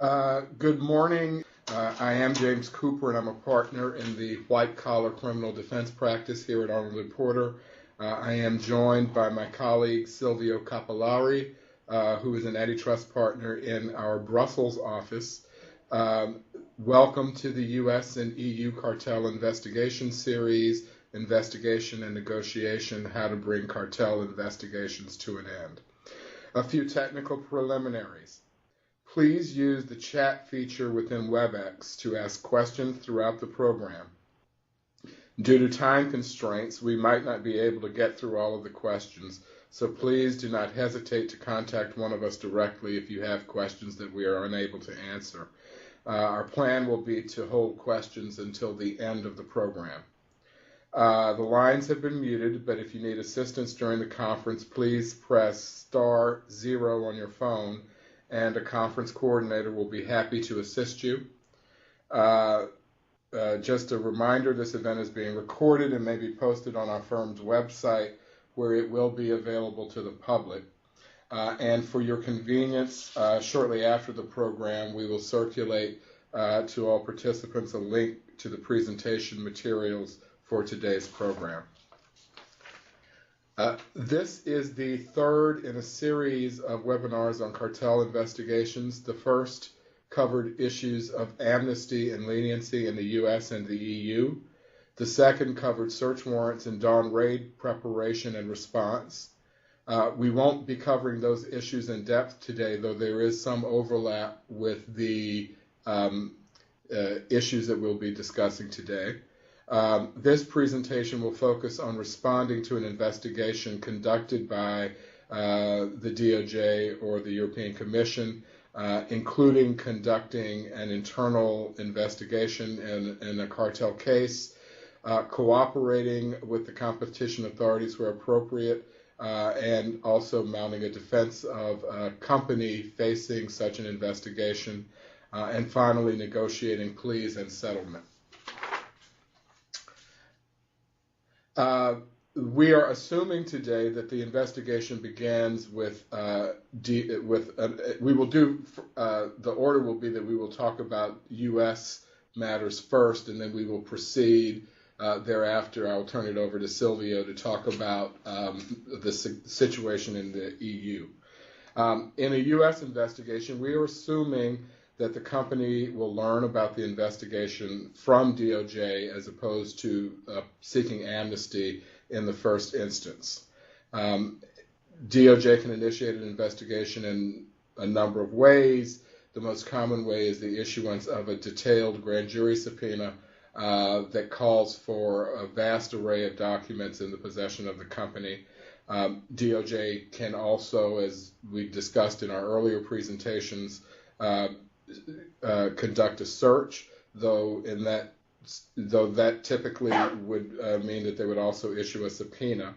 Good morning. I am James Cooper, and I'm a partner in the white-collar criminal defense practice here at Arnold and Porter. I am joined by my colleague Silvio Capillari, who is an antitrust partner in our Brussels office. Welcome to the U.S. and EU Cartel Investigation Series, Investigation and Negotiation, How to Bring Cartel Investigations to an End. A few technical preliminaries. Please use the chat feature within WebEx to ask questions throughout the program. Due to time constraints, we might not be able to get through all of the questions, so please do not hesitate to contact one of us directly if you have questions that we are unable to answer. Our plan will be to hold questions until the end of the program. The lines have been muted, but if you need assistance during the conference, please press *0 on your phone, and a conference coordinator will be happy to assist you. Just a reminder, this event is being recorded and may be posted on our firm's website, where it will be available to the public. And for your convenience, shortly after the program, we will circulate to all participants a link to the presentation materials for today's program. This is the third in a series of webinars on cartel investigations. The first covered issues of amnesty and leniency in the U.S. and the EU. The second covered search warrants and dawn raid preparation and response. We won't be covering those issues in depth today, though there is some overlap with the issues that we'll be discussing today. This presentation will focus on responding to an investigation conducted by the DOJ or the European Commission, including conducting an internal investigation in a cartel case, cooperating with the competition authorities where appropriate, and also mounting a defense of a company facing such an investigation, and finally negotiating pleas and settlement. We are assuming today that the investigation begins with, the order will be that we will talk about U.S. matters first, and then we will proceed thereafter. I'll turn it over to Silvio to talk about the situation in the EU. In a U.S. investigation, we are assuming that the company will learn about the investigation from DOJ as opposed to seeking amnesty in the first instance. DOJ can initiate an investigation in a number of ways. The most common way is the issuance of a detailed grand jury subpoena that calls for a vast array of documents in the possession of the company. DOJ can also, as we discussed in our earlier presentations, conduct a search, though that typically would mean that they would also issue a subpoena.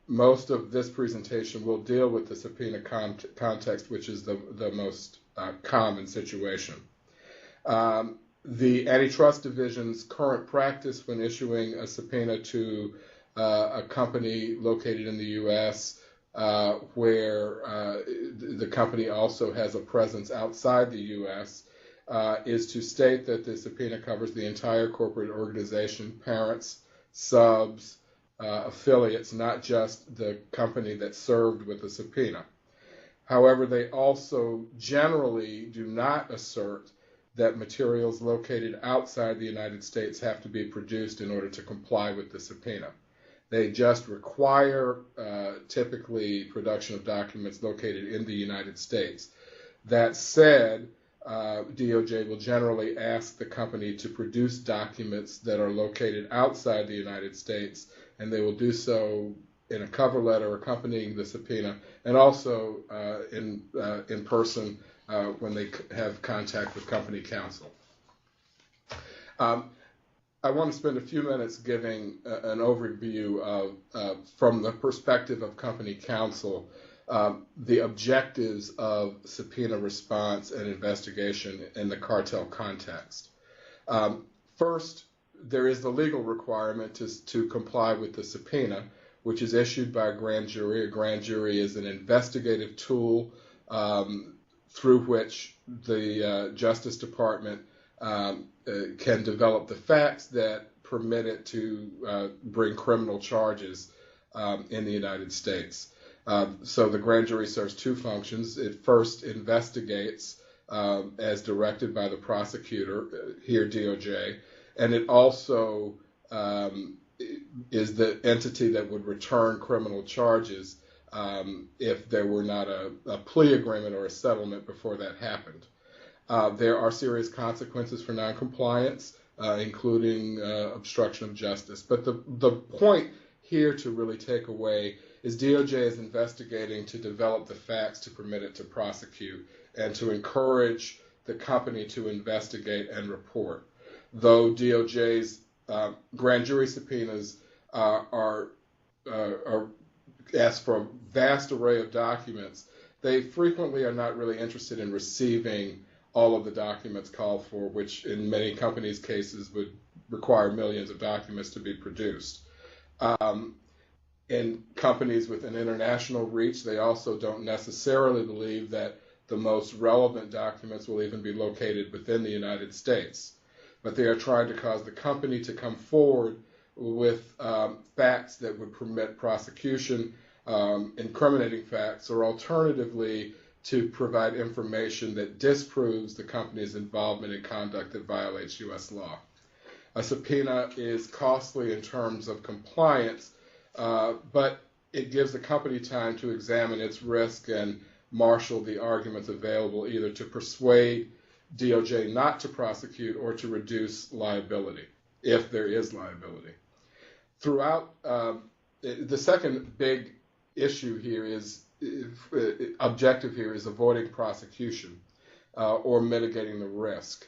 Most of this presentation will deal with the subpoena context, which is the most common situation. The Antitrust Division's current practice when issuing a subpoena to a company located in the U.S., where the company also has a presence outside the U.S., is to state that the subpoena covers the entire corporate organization, parents, subs, affiliates, not just the company that served with the subpoena. However, they also generally do not assert that materials located outside the United States have to be produced in order to comply with the subpoena. They just require typically production of documents located in the United States. That said, DOJ will generally ask the company to produce documents that are located outside the United States, and they will do so in a cover letter accompanying the subpoena, and also in person when they have contact with company counsel. I want to spend a few minutes giving an overview of, from the perspective of company counsel, the objectives of subpoena response and investigation in the cartel context. First, there is the legal requirement to comply with the subpoena, which is issued by a grand jury. A grand jury is an investigative tool through which the Justice Department can develop the facts that permit it to bring criminal charges in the United States. So the grand jury serves two functions. It first investigates as directed by the prosecutor, here DOJ, and it also is the entity that would return criminal charges if there were not a plea agreement or a settlement before that happened. There are serious consequences for noncompliance, including obstruction of justice. But the point here to really take away is DOJ is investigating to develop the facts to permit it to prosecute and to encourage the company to investigate and report. Though DOJ's grand jury subpoenas are asked for a vast array of documents, they frequently are not really interested in receiving all of the documents called for, which in many companies' cases would require millions of documents to be produced. In companies with an international reach, they also don't necessarily believe that the most relevant documents will even be located within the United States. But they are trying to cause the company to come forward with facts that would permit prosecution, incriminating facts, or alternatively to provide information that disproves the company's involvement in conduct that violates U.S. law. A subpoena is costly in terms of compliance, but it gives the company time to examine its risk and marshal the arguments available either to persuade DOJ not to prosecute or to reduce liability, if there is liability. Throughout, the second big issue here is, objective here is avoiding prosecution or mitigating the risk.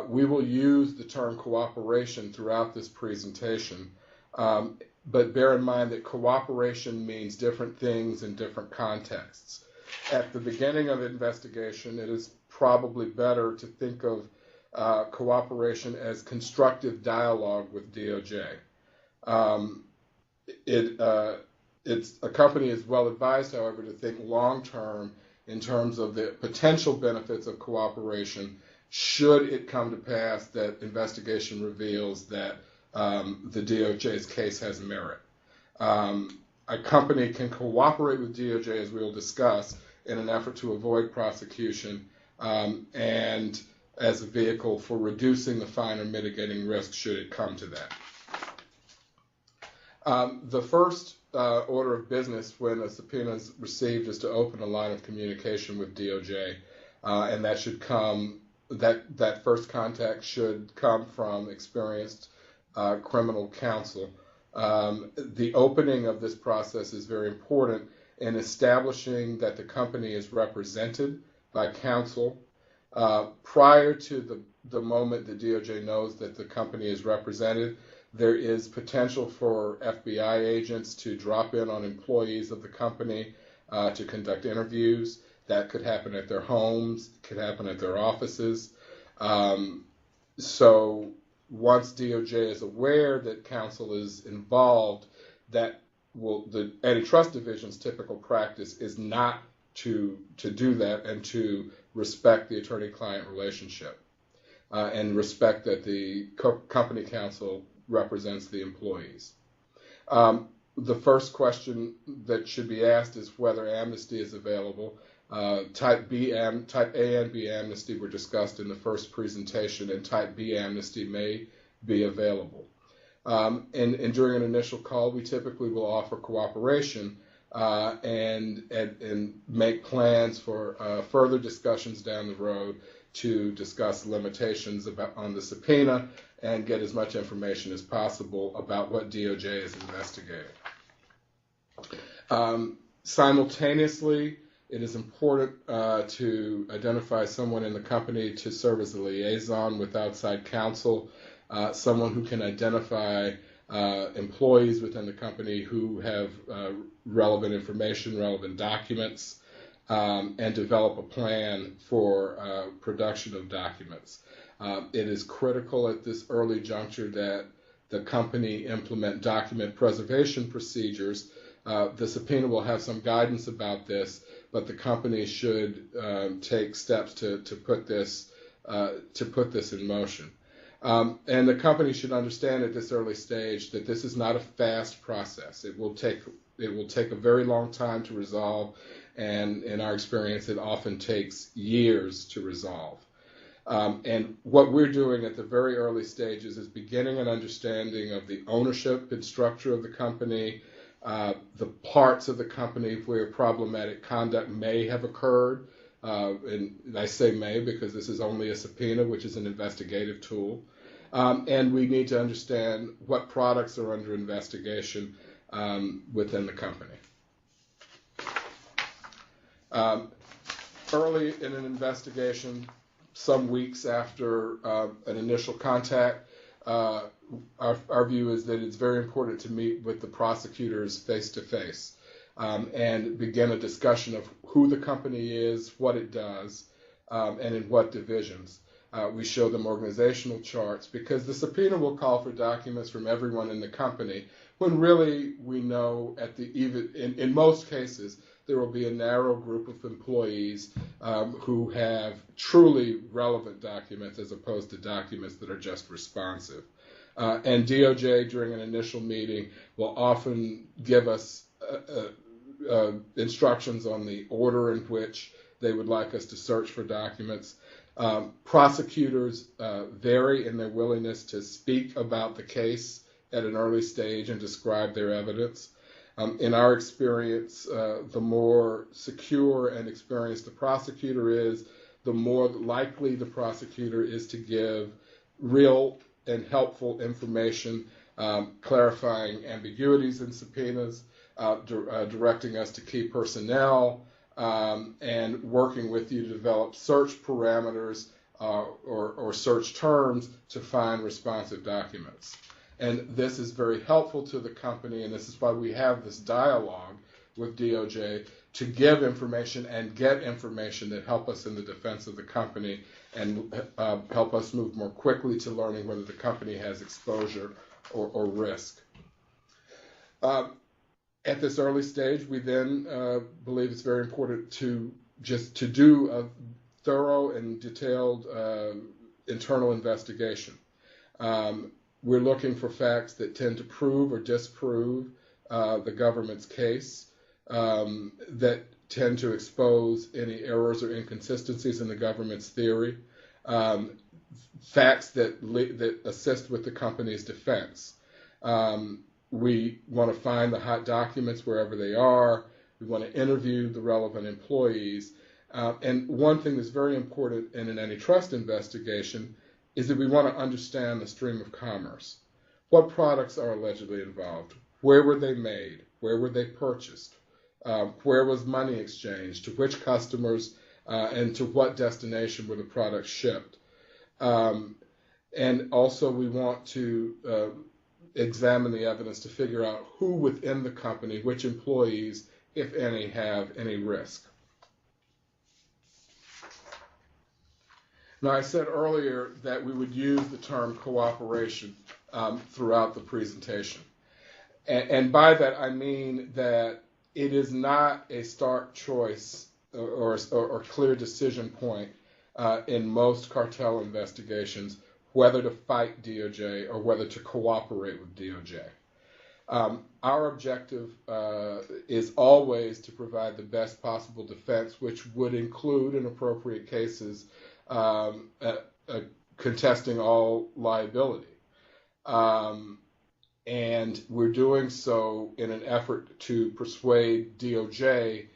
We will use the term cooperation throughout this presentation, but bear in mind that cooperation means different things in different contexts. At the beginning of an investigation, it is probably better to think of cooperation as constructive dialogue with DOJ. A company is well advised, however, to think long-term in terms of the potential benefits of cooperation should it come to pass that investigation reveals that the DOJ's case has merit. A company can cooperate with DOJ, as we'll discuss, in an effort to avoid prosecution and as a vehicle for reducing the fine or mitigating risk should it come to that. The first order of business when a subpoena is received is to open a line of communication with DOJ, and that should come. That first contact should come from experienced criminal counsel. The opening of this process is very important in establishing that the company is represented by counsel. Prior to the moment the DOJ knows that the company is represented, there is potential for FBI agents to drop in on employees of the company to conduct interviews. That could happen at their homes, could happen at their offices. So once DOJ is aware that counsel is involved, the antitrust division's typical practice is not to do that and to respect the attorney-client relationship and respect that the company counsel represents the employees. The first question that should be asked is whether amnesty is available. Type A and B amnesty were discussed in the first presentation, and Type B amnesty may be available. And during an initial call, we typically will offer cooperation and make plans for further discussions down the road to discuss limitations on the subpoena and get as much information as possible about what DOJ is investigating. Simultaneously, it is important to identify someone in the company to serve as a liaison with outside counsel, someone who can identify employees within the company who have relevant information, relevant documents, and develop a plan for production of documents. It is critical at this early juncture that the company implement document preservation procedures. The subpoena will have some guidance about this, but the company should take steps to put this in motion. And the company should understand at this early stage that this is not a fast process. It will take a very long time to resolve, and in our experience, it often takes years to resolve. And what we're doing at the very early stages is beginning an understanding of the ownership and structure of the company, the parts of the company where problematic conduct may have occurred. And I say may because this is only a subpoena, which is an investigative tool. And we need to understand what products are under investigation within the company. Early in an investigation, some weeks after an initial contact, our view is that it's very important to meet with the prosecutors face-to-face and begin a discussion of who the company is, what it does, and in what divisions. We show them organizational charts because the subpoena will call for documents from everyone in the company when really we know in most cases there will be a narrow group of employees who have truly relevant documents as opposed to documents that are just responsive. And DOJ during an initial meeting will often give us instructions on the order in which they would like us to search for documents. Prosecutors vary in their willingness to speak about the case at an early stage and describe their evidence. In our experience, the more secure and experienced the prosecutor is, the more likely the prosecutor is to give real and helpful information, clarifying ambiguities in subpoenas, directing us to key personnel, and working with you to develop search parameters or search terms to find responsive documents. And this is very helpful to the company, and this is why we have this dialogue with DOJ to give information and get information that help us in the defense of the company and help us move more quickly to learning whether the company has exposure or risk. At this early stage, we then believe it's very important to do a thorough and detailed internal investigation. We're looking for facts that tend to prove or disprove the government's case, that tend to expose any errors or inconsistencies in the government's theory, facts that assist with the company's defense. We want to find the hot documents wherever they are. We want to interview the relevant employees. And one thing that's very important in an antitrust investigation is that we want to understand the stream of commerce. What products are allegedly involved? Where were they made? Where were they purchased? Where was money exchanged? To which customers and to what destination were the products shipped? And also we want to examine the evidence to figure out who within the company, which employees, if any, have any risk. Now, I said earlier that we would use the term cooperation throughout the presentation. And by that, I mean that it is not a stark choice or clear decision point in most cartel investigations whether to fight DOJ or whether to cooperate with DOJ. Our objective is always to provide the best possible defense, which would include, in appropriate cases, contesting all liability. And we're doing so in an effort to persuade DOJ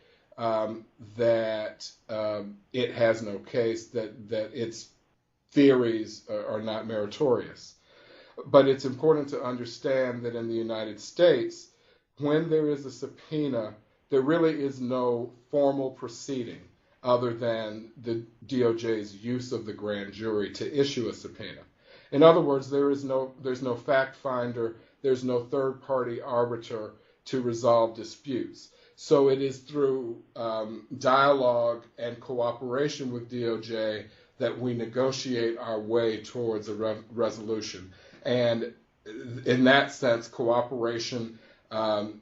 that it has no case, that its theories are not meritorious. But it's important to understand that in the United States, when there is a subpoena, there really is no formal proceeding other than the DOJ's use of the grand jury to issue a subpoena. In other words, there's no fact finder, there's no third party arbiter to resolve disputes. So it is through dialogue and cooperation with DOJ that we negotiate our way towards a resolution. And in that sense, cooperation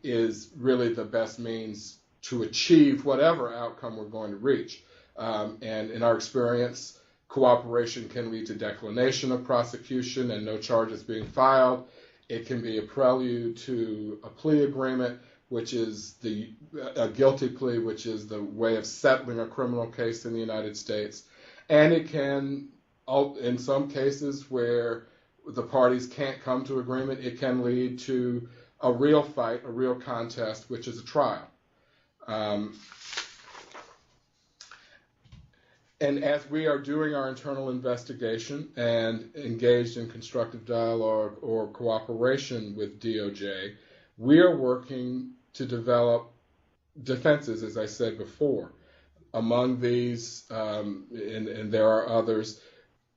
is really the best means to achieve whatever outcome we're going to reach. And in our experience, cooperation can lead to declination of prosecution and no charges being filed. It can be a prelude to a plea agreement, which is a guilty plea, which is the way of settling a criminal case in the United States. And it can, in some cases where the parties can't come to agreement, it can lead to a real fight, a real contest, which is a trial. And as we are doing our internal investigation and engaged in constructive dialogue or cooperation with DOJ, we are working to develop defenses, as I said before. Among these, and there are others,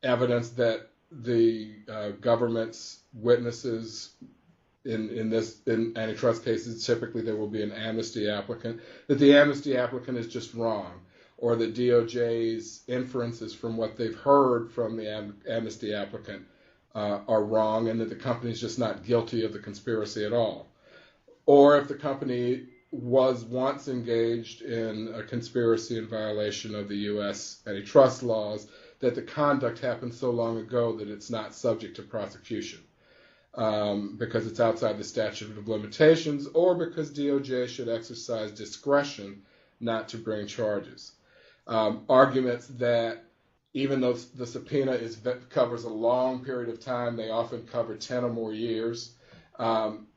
evidence that the government's witnesses in antitrust cases, typically there will be an amnesty applicant, that the amnesty applicant is just wrong, or that DOJ's inferences from what they've heard from the amnesty applicant are wrong, and that the company is just not guilty of the conspiracy at all. Or if the company was once engaged in a conspiracy in violation of the U.S. antitrust laws, that the conduct happened so long ago that it's not subject to prosecution because it's outside the statute of limitations, or because DOJ should exercise discretion not to bring charges. Arguments that even though the subpoena covers a long period of time, they often cover 10 or more years,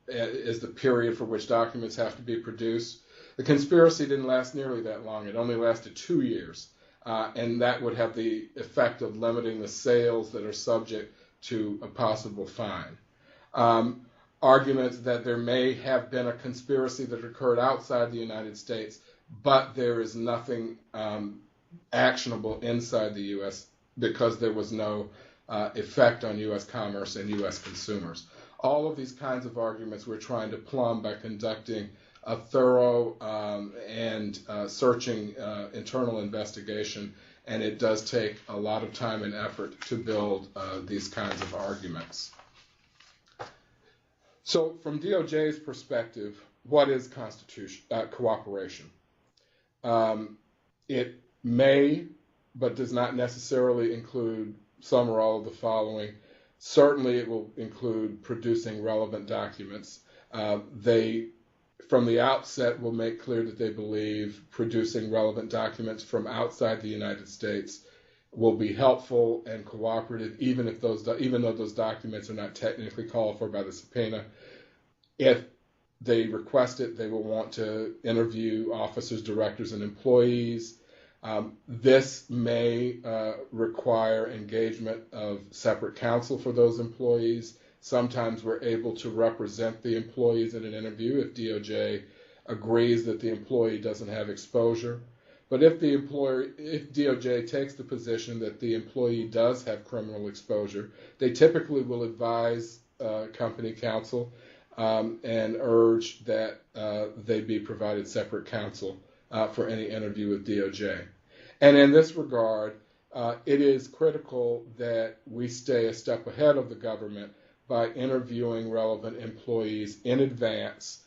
is the period for which documents have to be produced. The conspiracy didn't last nearly that long. It only lasted 2 years. And that would have the effect of limiting the sales that are subject to a possible fine. Arguments that there may have been a conspiracy that occurred outside the United States, but there is nothing actionable inside the U.S. because there was no effect on U.S. commerce and U.S. consumers. All of these kinds of arguments we're trying to plumb by conducting a thorough and searching internal investigation, and it does take a lot of time and effort to build these kinds of arguments. So from DOJ's perspective, what is cooperation? It may, but does not necessarily include some or all of the following. Certainly it will include producing relevant documents. They, from the outset, will make clear that they believe producing relevant documents from outside the United States will be helpful and cooperative, even though those documents are not technically called for by the subpoena. If they request it, they will want to interview officers, directors, and employees. This may require engagement of separate counsel for those employees. Sometimes we're able to represent the employees in an interview if DOJ agrees that the employee doesn't have exposure. But if DOJ takes the position that the employee does have criminal exposure, they typically will advise company counsel and urge that they be provided separate counsel for any interview with DOJ. And in this regard, it is critical that we stay a step ahead of the government by interviewing relevant employees in advance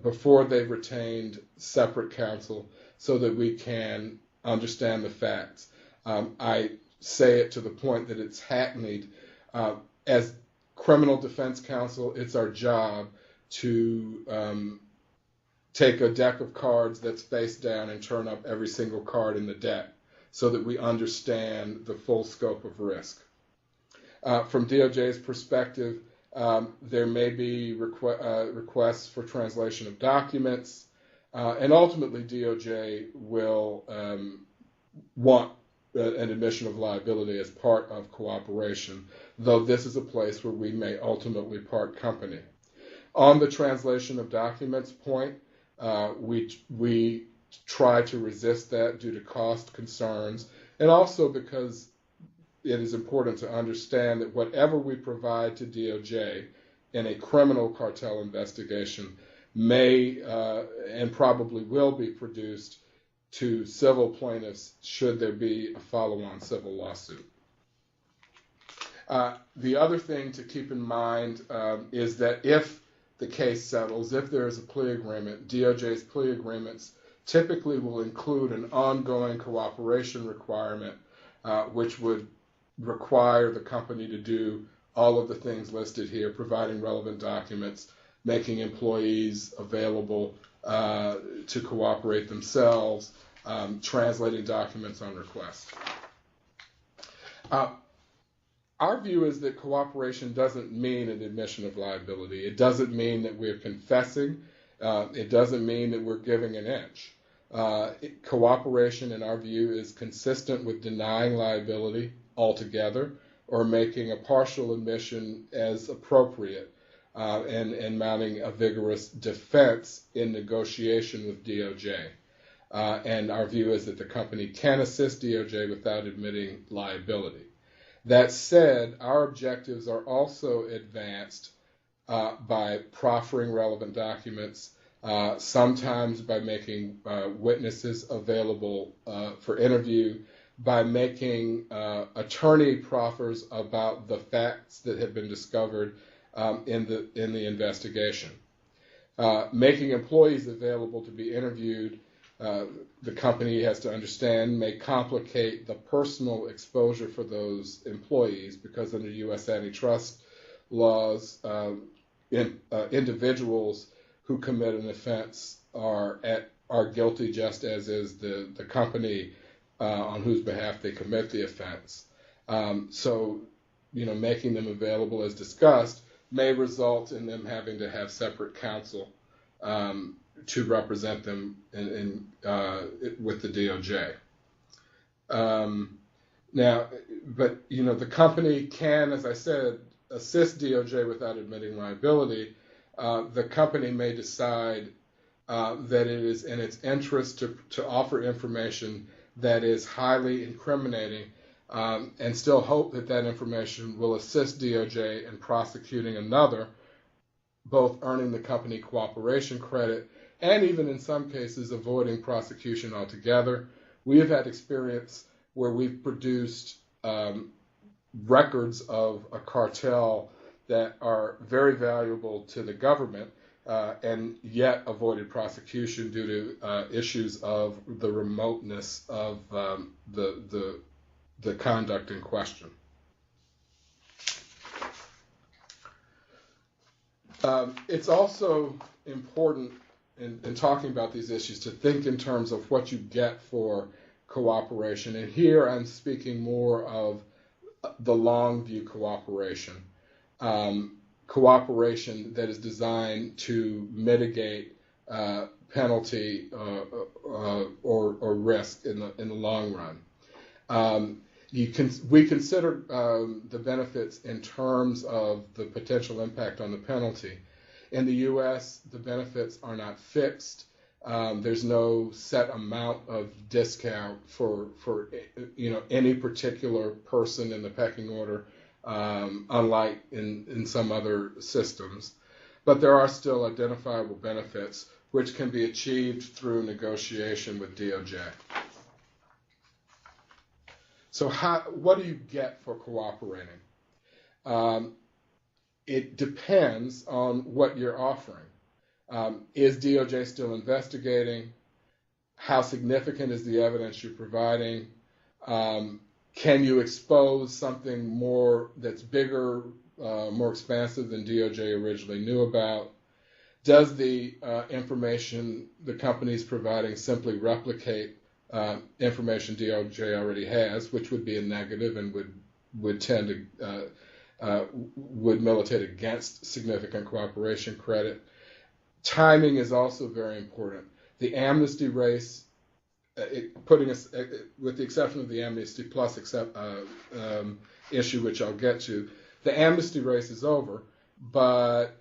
before they've retained separate counsel so that we can understand the facts. I say it to the point that it's hackneyed. As criminal defense counsel, it's our job to take a deck of cards that's face down and turn up every single card in the deck so that we understand the full scope of risk. From DOJ's perspective, there may be requests for translation of documents, and ultimately DOJ will want an admission of liability as part of cooperation, though this is a place where we may ultimately part company. On the translation of documents point, we try to resist that due to cost concerns, and also because it is important to understand that whatever we provide to DOJ in a criminal cartel investigation may and probably will be produced to civil plaintiffs should there be a follow-on civil lawsuit. The other thing to keep in mind is that if the case settles, if there is a plea agreement, DOJ's plea agreements typically will include an ongoing cooperation requirement, which would require the company to do all of the things listed here, providing relevant documents, making employees available to cooperate themselves, translating documents on request. Our view is that cooperation doesn't mean an admission of liability. It doesn't mean that we're confessing. It doesn't mean that we're giving an inch. Cooperation, in our view, is consistent with denying liability altogether or making a partial admission as appropriate and mounting a vigorous defense in negotiation with DOJ. And our view is that the company can assist DOJ without admitting liability. That said, our objectives are also advanced by proffering relevant documents, sometimes by making witnesses available for interview, by making attorney proffers about the facts that have been discovered in the investigation. Making employees available to be interviewed, the company has to understand, may complicate the personal exposure for those employees because under U.S. antitrust laws, individuals who commit an offense are guilty just as is the company on whose behalf they commit the offense. So, making them available as discussed may result in them having to have separate counsel to represent them with the DOJ. The company can, as I said, assist DOJ without admitting liability. The company may decide that it is in its interest to offer information that is highly incriminating and still hope that information will assist DOJ in prosecuting another, both earning the company cooperation credit and even in some cases avoiding prosecution altogether. We have had experience where we've produced records of a cartel that are very valuable to the government and yet avoided prosecution due to issues of the remoteness of the conduct in question. It's also important in talking about these issues to think in terms of what you get for cooperation. And here I'm speaking more of the long view cooperation. Cooperation that is designed to mitigate penalty or risk in the long run. We consider the benefits in terms of the potential impact on the penalty. In the U.S., the benefits are not fixed. There's no set amount of discount for any particular person in the pecking order, unlike in some other systems. But there are still identifiable benefits which can be achieved through negotiation with DOJ. So what do you get for cooperating? It depends on what you're offering. Is DOJ still investigating? How significant is the evidence you're providing? Can you expose something more that's bigger, more expansive than DOJ originally knew about? Does the information the company is providing simply replicate information DOJ already has, which would be a negative and would tend to would militate against significant cooperation credit? Timing is also very important. The amnesty race, with the exception of the amnesty plus issue, which I'll get to, the amnesty race is over, but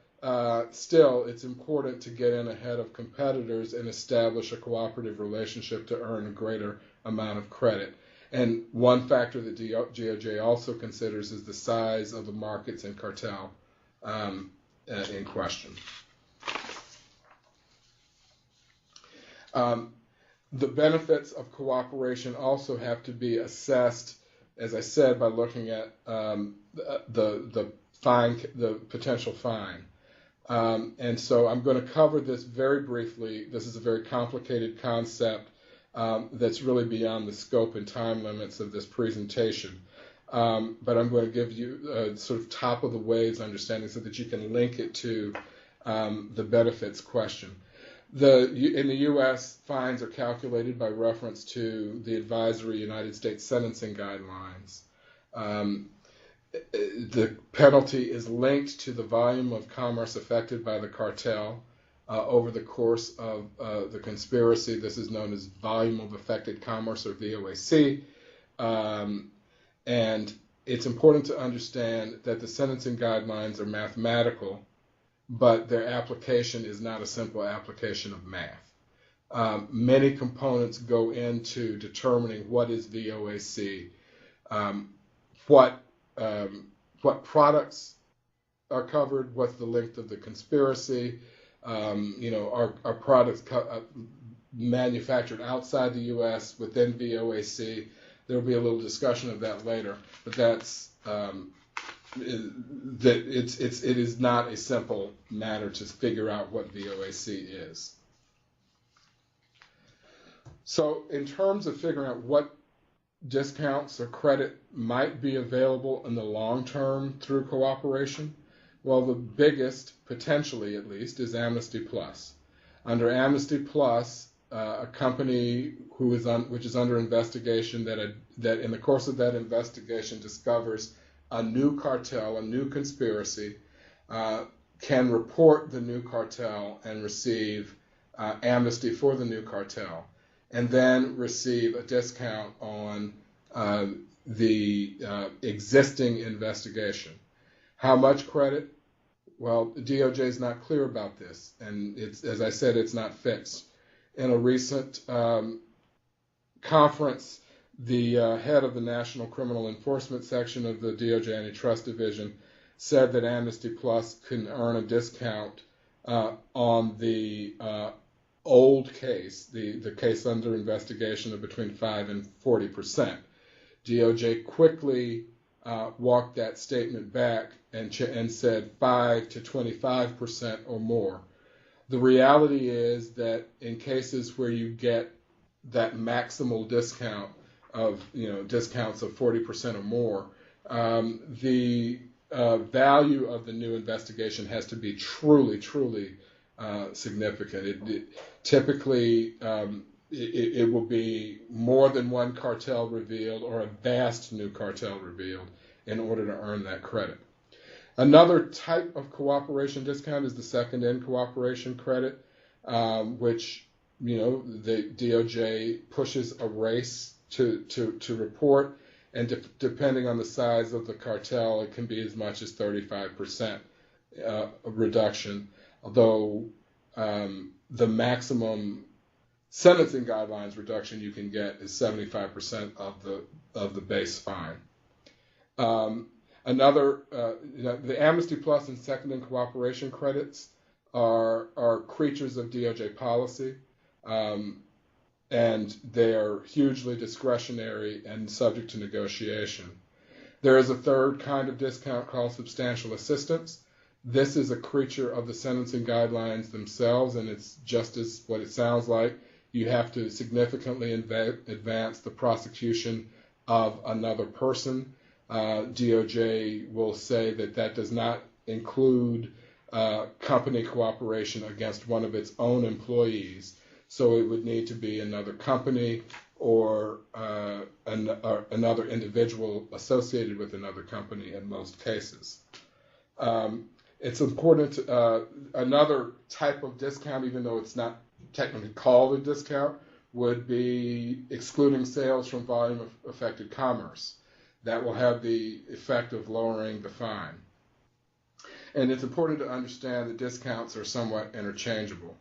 still it's important to get in ahead of competitors and establish a cooperative relationship to earn a greater amount of credit. And one factor that DOJ also considers is the size of the markets and cartel in question. The benefits of cooperation also have to be assessed, as I said, by looking at the potential fine. And so I'm going to cover this very briefly. This is a very complicated concept that's really beyond the scope and time limits of this presentation. But I'm going to give you sort of top of the waves understanding so that you can link it to the benefits question. In the U.S., fines are calculated by reference to the advisory United States sentencing guidelines. The penalty is linked to the volume of commerce affected by the cartel over the course of the conspiracy. This is known as volume of affected commerce, or VOAC. And it's important to understand that the sentencing guidelines are mathematical, but their application is not a simple application of math. Many components go into determining what is VOAC, what products are covered, what's the length of the conspiracy, are products manufactured outside the U.S. within VOAC. There will be a little discussion of that later, but it is not a simple matter to figure out what VOAC is. So in terms of figuring out what discounts or credit might be available in the long term through cooperation, well, the biggest, potentially at least, is Amnesty Plus. Under Amnesty Plus, a company which is under investigation that in the course of that investigation discovers a new cartel, a new conspiracy, can report the new cartel and receive amnesty for the new cartel, and then receive a discount on the existing investigation. How much credit? Well, the DOJ is not clear about this, and as I said, it's not fixed. In a recent conference, the head of the National Criminal Enforcement Section of the DOJ Antitrust Division said that Amnesty Plus can earn a discount on the old case, the case under investigation, of between 5 and 40%. DOJ quickly walked that statement back and said 5 to 25% or more. The reality is that in cases where you get that maximal discount of, discounts of 40% or more, the value of the new investigation has to be truly, truly significant. Typically, it will be more than one cartel revealed or a vast new cartel revealed in order to earn that credit. Another type of cooperation discount is the second-in cooperation credit, which, the DOJ pushes a race to report, and depending on the size of the cartel, it can be as much as 35% reduction, although the maximum sentencing guidelines reduction you can get is 75% of the base fine. The Amnesty Plus and second-in cooperation credits are creatures of DOJ policy, and they are hugely discretionary and subject to negotiation. There is a third kind of discount called substantial assistance. This is a creature of the sentencing guidelines themselves, and it's just as what it sounds like. You have to significantly advance the prosecution of another person. DOJ will say that does not include company cooperation against one of its own employees. So it would need to be another company or another individual associated with another company in most cases. It's important, another type of discount, even though it's not technically called a discount, would be excluding sales from volume of affected commerce. That will have the effect of lowering the fine. And it's important to understand that discounts are somewhat interchangeable.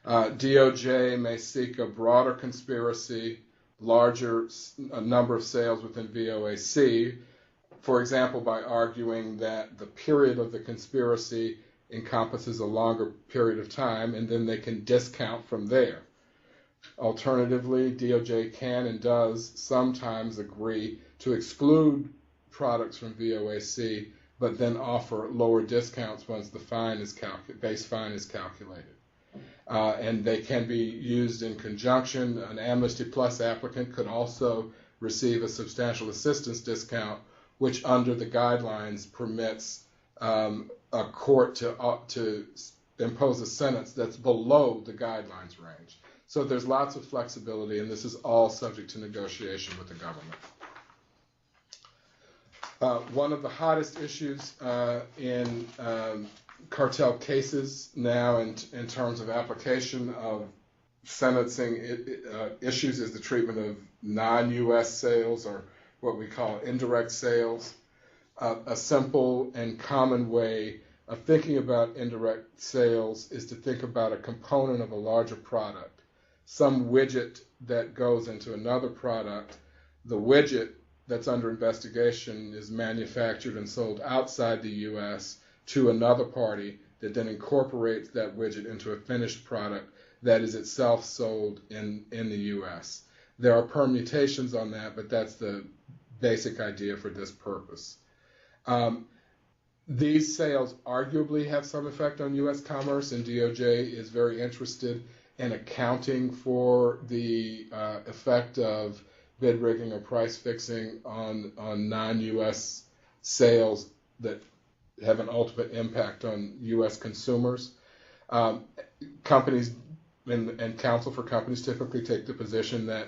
DOJ may seek a broader conspiracy, larger number of sales within VOAC, for example, by arguing that the period of the conspiracy encompasses a longer period of time, and then they can discount from there. Alternatively, DOJ can and does sometimes agree to exclude products from VOAC but then offer lower discounts once the base fine is calculated. And they can be used in conjunction. An Amnesty Plus applicant could also receive a substantial assistance discount, which under the guidelines permits a court to impose a sentence that's below the guidelines range. So there's lots of flexibility, and this is all subject to negotiation with the government. One of the hottest issues in cartel cases now in terms of application of sentencing issues is the treatment of non-U.S. sales, or what we call indirect sales. A simple and common way of thinking about indirect sales is to think about a component of a larger product, some widget that goes into another product. The widget that's under investigation is manufactured and sold outside the U.S. to another party that then incorporates that widget into a finished product that is itself sold in the U.S. There are permutations on that, but that's the basic idea for this purpose. These sales arguably have some effect on U.S. commerce, and DOJ is very interested in accounting for the effect of bid rigging or price fixing on non-U.S. sales that have an ultimate impact on U.S. consumers. Companies and counsel for companies typically take the position that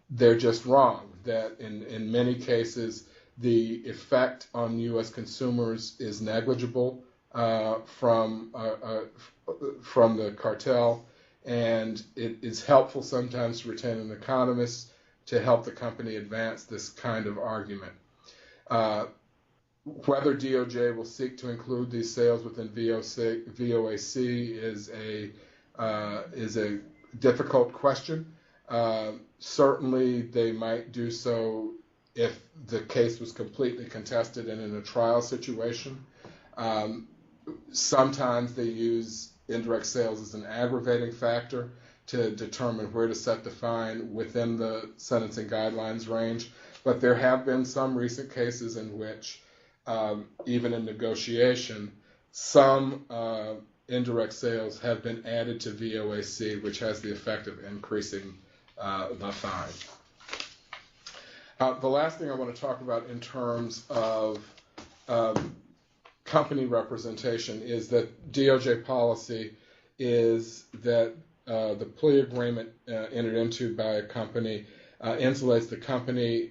they're just wrong, that in many cases the effect on U.S. consumers is negligible from the cartel, and it is helpful sometimes to retain an economist to help the company advance this kind of argument. Whether DOJ will seek to include these sales within VOAC is a difficult question. Certainly they might do so if the case was completely contested and in a trial situation. Sometimes they use indirect sales as an aggravating factor to determine where to set the fine within the sentencing guidelines range. But there have been some recent cases in which, even in negotiation, some indirect sales have been added to VOAC, which has the effect of increasing the fine. The last thing I want to talk about in terms of company representation is that DOJ policy is that the plea agreement entered into by a company insulates the company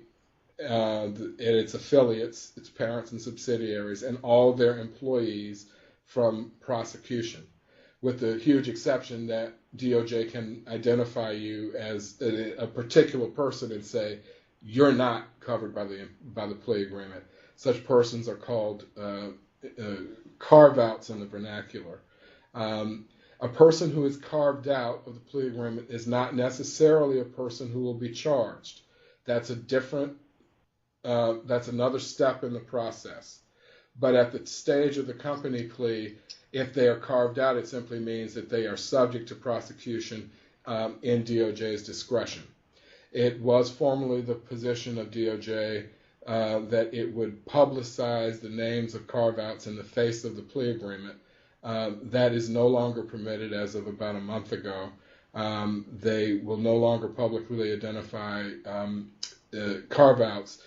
and its affiliates, its parents and subsidiaries, and all their employees from prosecution, with the huge exception that DOJ can identify you as a particular person and say, you're not covered by the plea agreement. Such persons are called carve-outs in the vernacular. A person who is carved out of the plea agreement is not necessarily a person who will be charged. That's another step in the process. But at the stage of the company plea, if they are carved out, it simply means that they are subject to prosecution in DOJ's discretion. It was formerly the position of DOJ that it would publicize the names of carve-outs in the face of the plea agreement. That is no longer permitted as of about a month ago. They will no longer publicly identify carve-outs.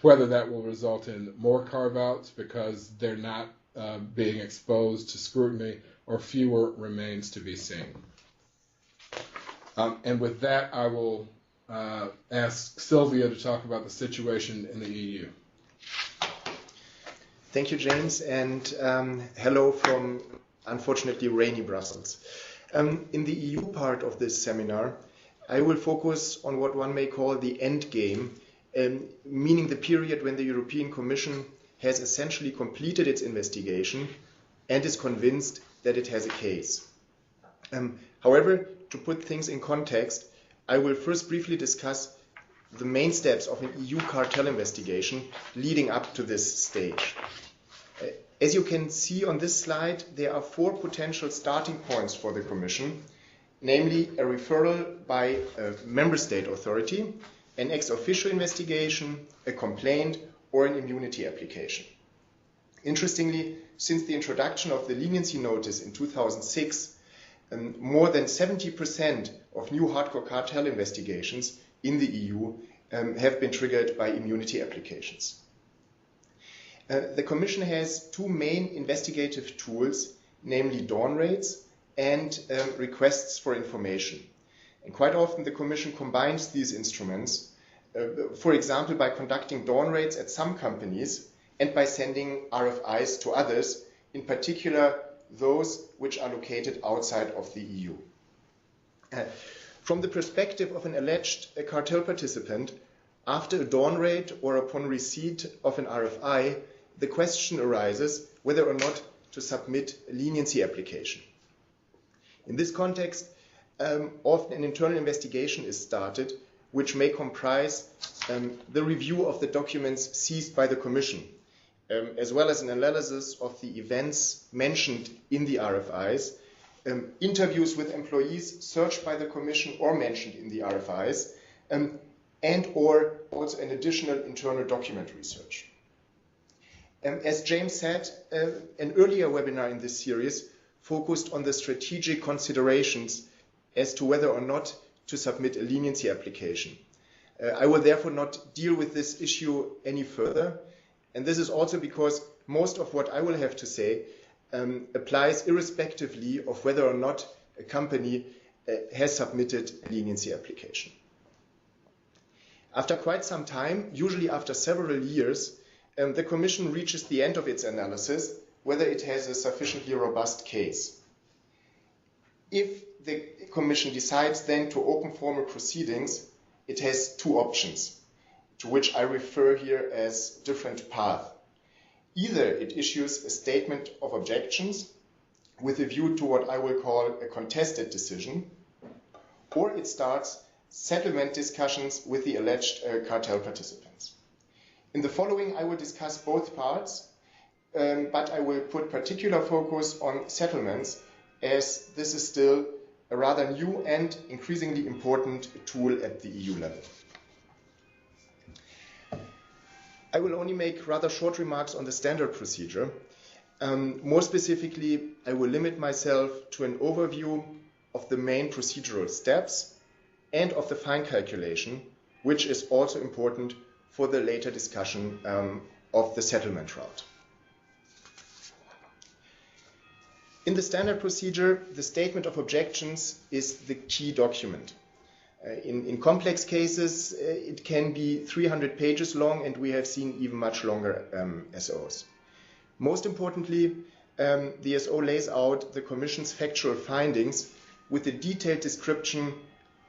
Whether that will result in more carve-outs because they're not being exposed to scrutiny or fewer remains to be seen. And with that, I will ask Sylvia to talk about the situation in the EU. Thank you, James, and hello from, unfortunately, rainy Brussels. In the EU part of this seminar, I will focus on what one may call the end game, meaning the period when the European Commission has essentially completed its investigation and is convinced that it has a case. However, to put things in context, I will first briefly discuss the main steps of an EU cartel investigation leading up to this stage. As you can see on this slide, there are 4 potential starting points for the Commission, namely a referral by a member state authority, an ex officio investigation, a complaint, or an immunity application. Interestingly, since the introduction of the leniency notice in 2006, more than 70% of new hardcore cartel investigations in the EU have been triggered by immunity applications. The Commission has two main investigative tools, namely dawn raids and requests for information. And quite often the Commission combines these instruments, for example, by conducting dawn raids at some companies and by sending RFIs to others, in particular those which are located outside of the EU. From the perspective of an alleged cartel participant, after a dawn raid or upon receipt of an RFI, the question arises whether or not to submit a leniency application. In this context, often an internal investigation is started, which may comprise the review of the documents seized by the Commission, as well as an analysis of the events mentioned in the RFIs, interviews with employees searched by the Commission or mentioned in the RFIs, and or also an additional internal document research. As James said, an earlier webinar in this series focused on the strategic considerations as to whether or not to submit a leniency application. I will therefore not deal with this issue any further, and this is also because most of what I will have to say applies irrespectively of whether or not a company has submitted a leniency application. After quite some time, usually after several years, the Commission reaches the end of its analysis whether it has a sufficiently robust case. If the Commission decides then to open formal proceedings, it has two options, to which I refer here as different paths. Either it issues a statement of objections with a view to what I will call a contested decision, or it starts settlement discussions with the alleged cartel participants. In the following, I will discuss both parts, but I will put particular focus on settlements, as this is still a rather new and increasingly important tool at the EU level. I will only make rather short remarks on the standard procedure. More specifically, I will limit myself to an overview of the main procedural steps and of the fine calculation, which is also important for the later discussion of the settlement route. In the standard procedure, the statement of objections is the key document. In complex cases, it can be 300 pages long, and we have seen even much longer SOs. Most importantly, the SO lays out the Commission's factual findings with a detailed description,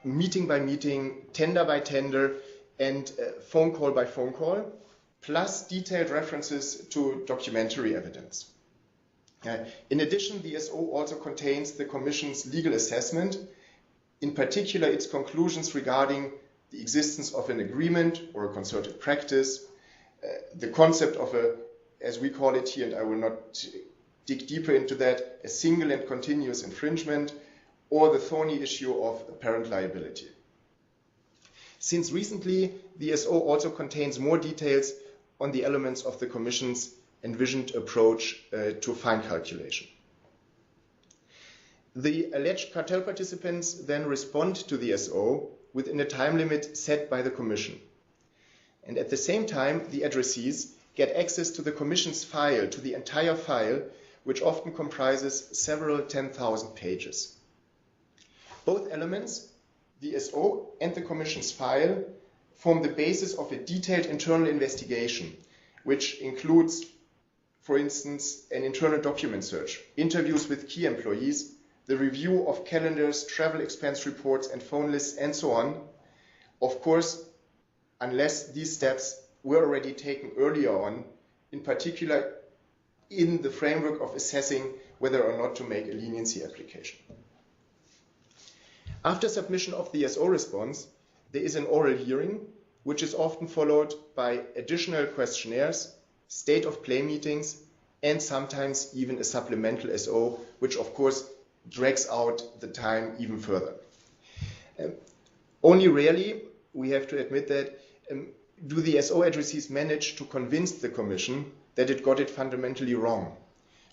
meeting by meeting, tender by tender, and phone call by phone call, plus detailed references to documentary evidence. In addition, the SO also contains the Commission's legal assessment, in particular its conclusions regarding the existence of an agreement or a concerted practice, the concept of a, as we call it here, and I will not dig deeper into that, a single and continuous infringement, or the thorny issue of apparent liability. Since recently, the SO also contains more details on the elements of the Commission's envisioned approach to fine calculation. The alleged cartel participants then respond to the SO within a time limit set by the Commission. And at the same time, the addressees get access to the Commission's file, to the entire file, which often comprises several 10,000 pages. Both elements, the SO and the Commission's file, form the basis of a detailed internal investigation, which includes, for instance, an internal document search, interviews with key employees, the review of calendars, travel expense reports, and phone lists, and so on. Of course, unless these steps were already taken earlier on, in particular in the framework of assessing whether or not to make a leniency application. After submission of the SO response, there is an oral hearing, which is often followed by additional questionnaires, state of play meetings, and sometimes even a supplemental SO, which of course drags out the time even further. Only rarely, we have to admit that, do the SO addressees manage to convince the Commission that it got it fundamentally wrong.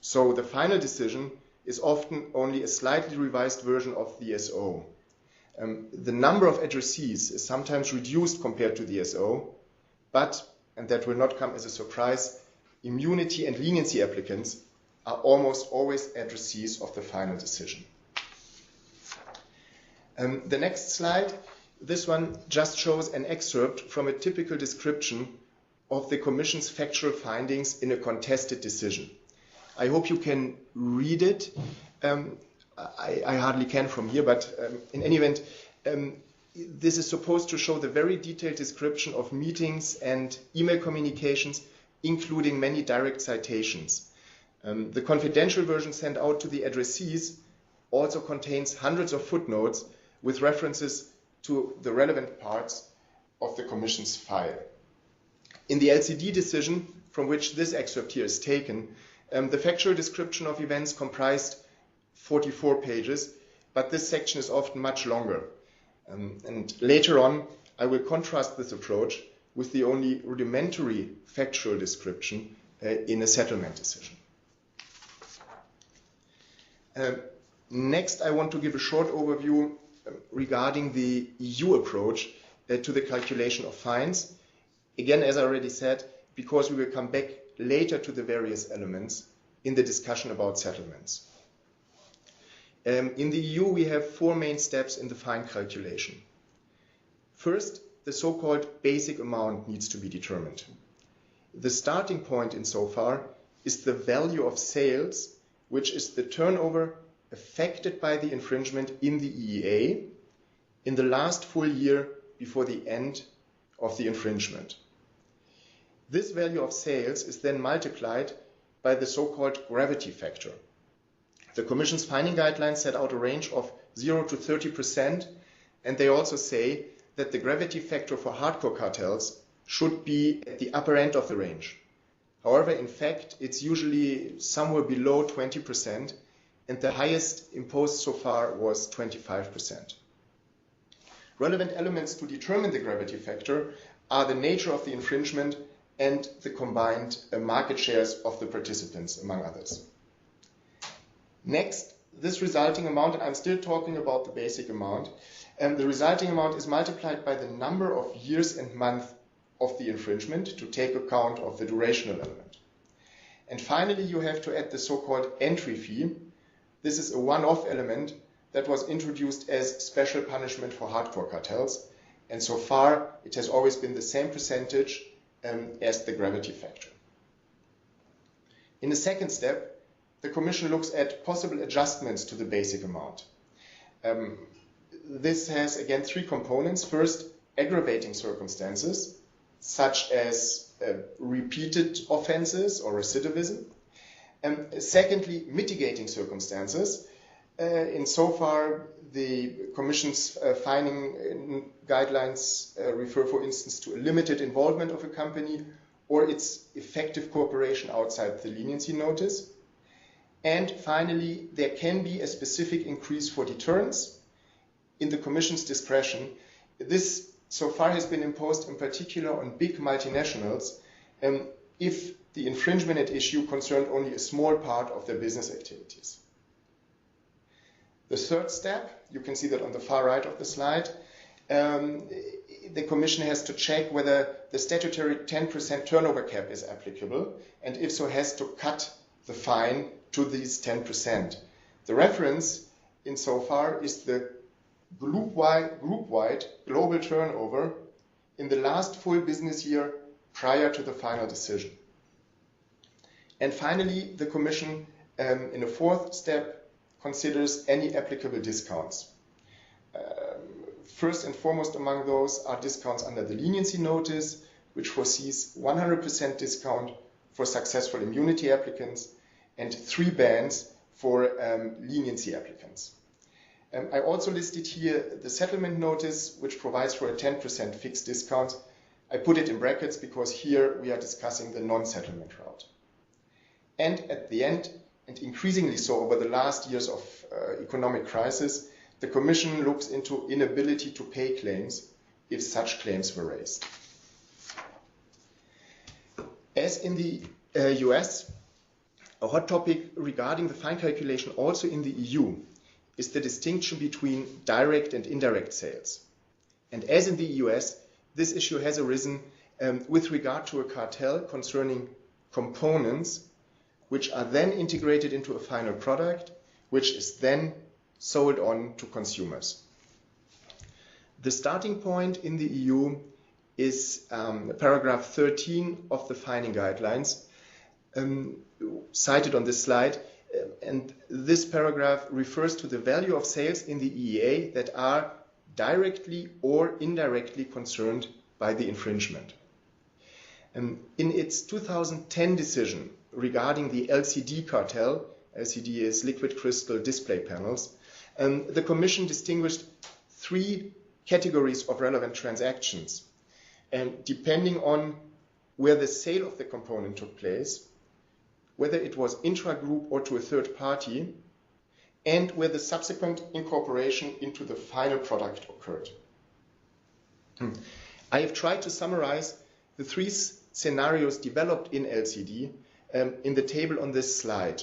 So the final decision is often only a slightly revised version of the SO. The number of addressees is sometimes reduced compared to the SO, but, and that will not come as a surprise, immunity and leniency applicants are almost always addressees of the final decision. The next slide, this one just shows an excerpt from a typical description of the Commission's factual findings in a contested decision. I hope you can read it. I hardly can from here, but in any event, this is supposed to show the very detailed description of meetings and email communications, including many direct citations. The confidential version sent out to the addressees also contains hundreds of footnotes with references to the relevant parts of the Commission's file. In the LCD decision, from which this excerpt here is taken, the factual description of events comprised 44 pages, but this section is often much longer. And later on, I will contrast this approach with the only rudimentary factual description in a settlement decision. Next, I want to give a short overview regarding the EU approach to the calculation of fines. Again, as I already said, because we will come back later to the various elements in the discussion about settlements. In the EU, we have four main steps in the fine calculation. First, the so-called basic amount needs to be determined. The starting point insofar is the value of sales, which is the turnover affected by the infringement in the EEA in the last full year before the end of the infringement. This value of sales is then multiplied by the so-called gravity factor. The Commission's fining guidelines set out a range of 0 to 30%, and they also say that the gravity factor for hardcore cartels should be at the upper end of the range. However, in fact, it's usually somewhere below 20%, and the highest imposed so far was 25%. Relevant elements to determine the gravity factor are the nature of the infringement and the combined market shares of the participants, among others. Next, this resulting amount, and I'm still talking about the basic amount, the resulting amount is multiplied by the number of years and months of the infringement to take account of the durational element. And finally, you have to add the so-called entry fee. This is a one-off element that was introduced as special punishment for hardcore cartels, and so far it has always been the same percentage as the gravity factor. In the second step, the Commission looks at possible adjustments to the basic amount. This has, again, three components. First, aggravating circumstances, such as repeated offenses or recidivism. Secondly, mitigating circumstances. Insofar, the Commission's fining guidelines refer, for instance, to a limited involvement of a company or its effective cooperation outside the leniency notice. And finally, there can be a specific increase for deterrence in the Commission's discretion. This so far has been imposed in particular on big multinationals if the infringement at issue concerned only a small part of their business activities. The third step, you can see that on the far right of the slide, the Commission has to check whether the statutory 10% turnover cap is applicable, and if so, has to cut the fine to these 10%. The reference insofar is the group-wide global turnover in the last full business year prior to the final decision. And finally, the Commission, in a fourth step, considers any applicable discounts. First and foremost among those are discounts under the leniency notice, which foresees 100% discount for successful immunity applicants and 3 bans for leniency applicants. I also listed here the settlement notice, which provides for a 10% fixed discount. I put it in brackets because here we are discussing the non-settlement route. And at the end, and increasingly so over the last years of economic crisis, the Commission looks into inability to pay claims if such claims were raised. As in the US, a hot topic regarding the fine calculation also in the EU is the distinction between direct and indirect sales. And as in the US, this issue has arisen with regard to a cartel concerning components which are then integrated into a final product, which is then sold on to consumers. The starting point in the EU is paragraph 13 of the fining guidelines, cited on this slide, and this paragraph refers to the value of sales in the EEA that are directly or indirectly concerned by the infringement. In its 2010 decision regarding the LCD cartel, LCD is liquid crystal display panels, the Commission distinguished three categories of relevant transactions, depending on where the sale of the component took place, whether it was intra-group or to a third party, and where the subsequent incorporation into the final product occurred. I have tried to summarize the three scenarios developed in LCD in the table on this slide.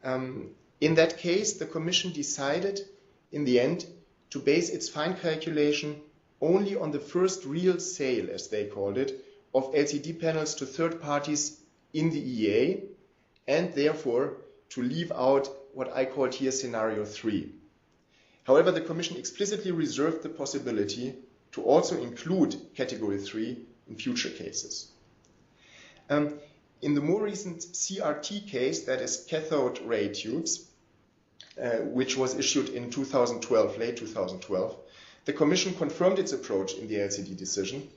In that case, the Commission decided in the end to base its fine calculation only on the first real sale, as they called it, of LCD panels to third parties in the EEA, and therefore to leave out what I called here scenario 3. However, the Commission explicitly reserved the possibility to also include category 3 in future cases. In the more recent CRT case, that is cathode ray tubes, which was issued in 2012, late 2012, the Commission confirmed its approach in the LCD decision.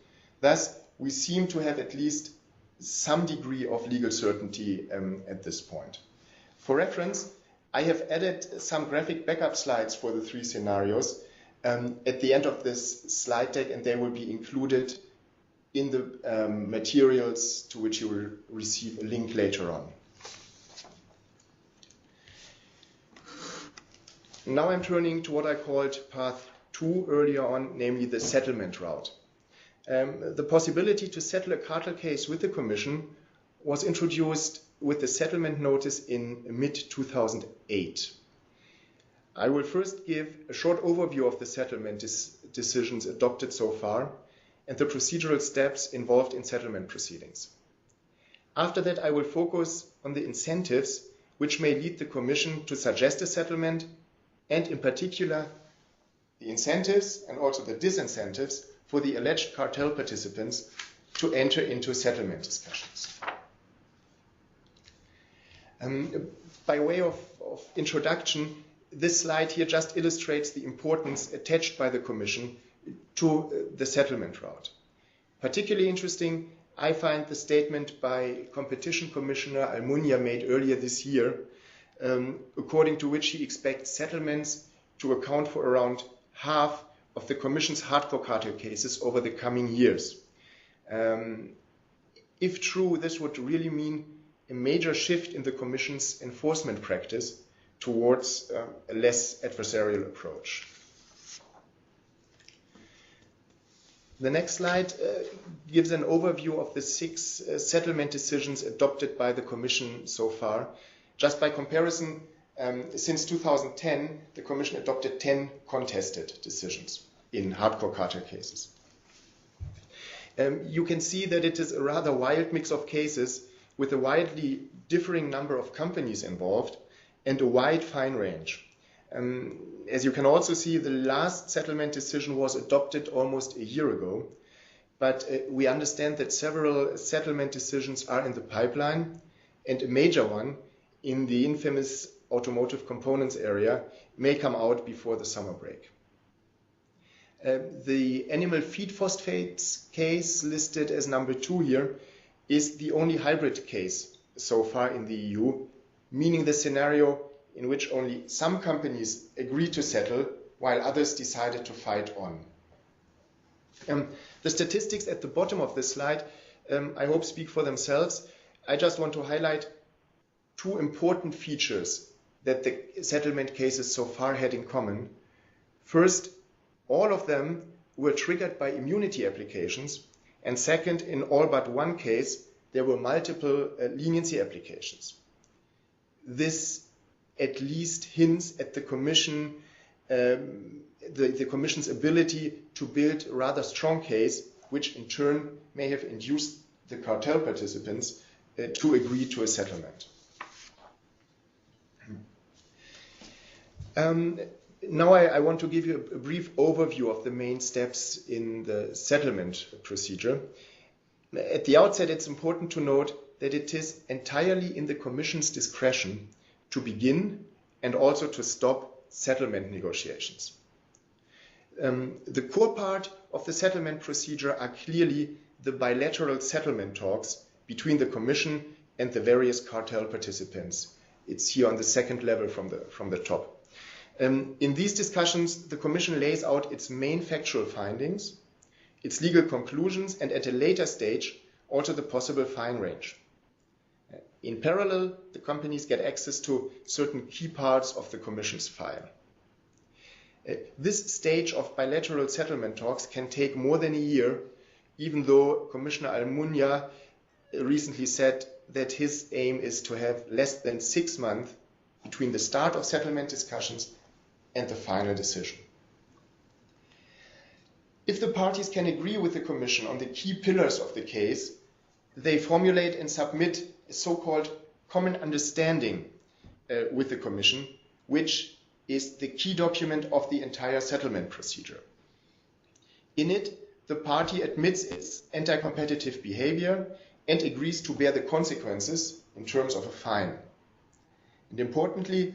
Thus, we seem to have at least some degree of legal certainty at this point. For reference, I have added some graphic backup slides for the three scenarios at the end of this slide deck, and they will be included in the materials to which you will receive a link later on. Now I'm turning to what I called path 2 earlier on, namely the settlement route. The possibility to settle a cartel case with the Commission was introduced with the settlement notice in mid-2008. I will first give a short overview of the settlement decisions adopted so far and the procedural steps involved in settlement proceedings. After that, I will focus on the incentives which may lead the Commission to suggest a settlement, and in particular, the incentives and also the disincentives for the alleged cartel participants to enter into settlement discussions. By way of introduction, this slide here just illustrates the importance attached by the Commission to the settlement route. Particularly interesting, I find the statement by Competition Commissioner Almunia made earlier this year, according to which he expects settlements to account for around half of the Commission's hardcore cartel cases over the coming years. If true, this would really mean a major shift in the Commission's enforcement practice towards a less adversarial approach. The next slide gives an overview of the 6 settlement decisions adopted by the Commission so far. Just by comparison, since 2010, the Commission adopted 10 contested decisions in hardcore cartel cases. You can see that it is a rather wild mix of cases with a widely differing number of companies involved and a wide fine range. As you can also see, the last settlement decision was adopted almost a year ago, but we understand that several settlement decisions are in the pipeline, and a major one in the infamous automotive components area may come out before the summer break. The animal feed phosphates case listed as number 2 here is the only hybrid case so far in the EU, meaning the scenario in which only some companies agreed to settle while others decided to fight on. The statistics at the bottom of this slide, I hope, speak for themselves. I just want to highlight 2 important features that the settlement cases so far had in common. First, all of them were triggered by immunity applications, and second, in all but one case, there were multiple leniency applications. This at least hints at the Commission, the Commission's ability to build a rather strong case, which in turn may have induced the cartel participants to agree to a settlement. Now I want to give you a brief overview of the main steps in the settlement procedure. At the outset, it's important to note that it is entirely in the Commission's discretion to begin and also to stop settlement negotiations. The core part of the settlement procedure are clearly the bilateral settlement talks between the Commission and the various cartel participants. It's here on the second level from the top. In these discussions, the Commission lays out its main factual findings, its legal conclusions, and at a later stage, also the possible fine range. In parallel, the companies get access to certain key parts of the Commission's file. This stage of bilateral settlement talks can take more than a year, even though Commissioner Almunia recently said that his aim is to have less than 6 months between the start of settlement discussions and the final decision. If the parties can agree with the Commission on the key pillars of the case, they formulate and submit a so-called common understanding with the Commission, which is the key document of the entire settlement procedure. In it, the party admits its anti-competitive behavior and agrees to bear the consequences in terms of a fine. And importantly,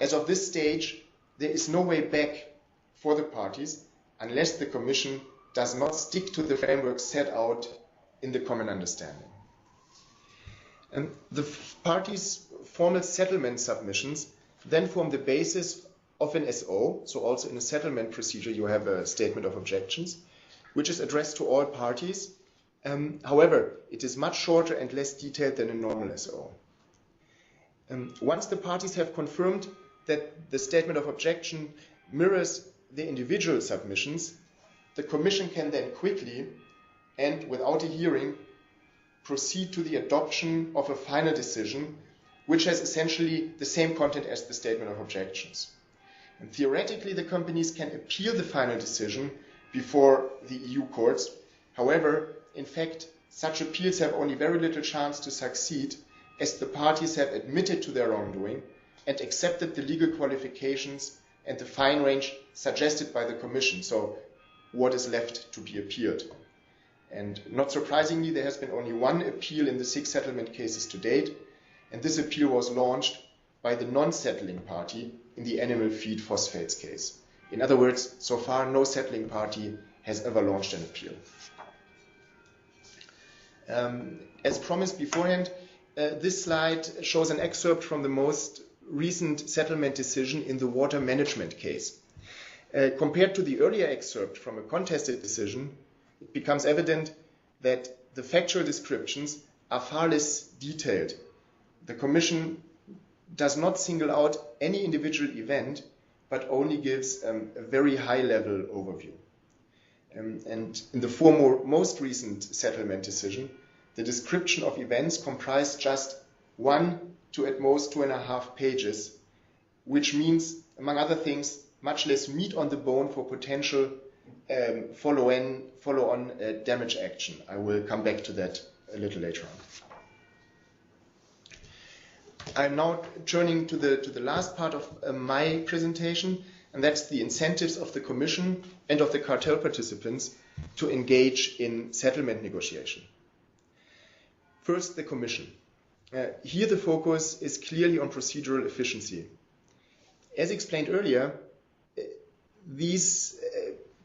as of this stage, there is no way back for the parties unless the Commission does not stick to the framework set out in the common understanding. And the parties' formal settlement submissions then form the basis of an SO, so also in a settlement procedure you have a statement of objections, which is addressed to all parties. However, it is much shorter and less detailed than a normal SO. Once the parties have confirmed that the statement of objection mirrors the individual submissions, the Commission can then quickly and without a hearing proceed to the adoption of a final decision which has essentially the same content as the statement of objections. And theoretically, the companies can appeal the final decision before the EU courts. However, in fact, such appeals have only very little chance to succeed, as the parties have admitted to their wrongdoing and accepted the legal qualifications and the fine range suggested by the Commission. So what is left to be appealed? And not surprisingly, there has been only one appeal in the 6 settlement cases to date, and this appeal was launched by the non-settling party in the animal feed phosphates case. In other words, so far no settling party has ever launched an appeal. As promised beforehand, this slide shows an excerpt from the most recent settlement decision in the water management case. Compared to the earlier excerpt from a contested decision, it becomes evident that the factual descriptions are far less detailed. The Commission does not single out any individual event, but only gives a very high-level overview. And in the most recent settlement decision, the description of events comprised just 1 to at most 2.5 pages, which means, among other things, much less meat on the bone for potential follow-on damage action. I will come back to that a little later on. I'm now turning to the last part of my presentation, and that's the incentives of the Commission and of the cartel participants to engage in settlement negotiation. First, the Commission. Here the focus is clearly on procedural efficiency. As explained earlier, these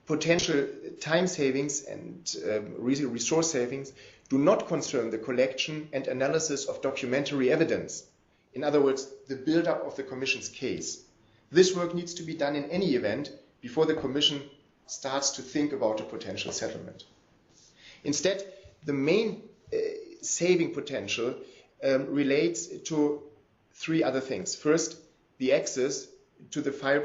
potential time savings and resource savings do not concern the collection and analysis of documentary evidence. In other words, the build-up of the Commission's case. This work needs to be done in any event before the Commission starts to think about a potential settlement. Instead, the main saving potential relates to 3 other things. First, the access to the file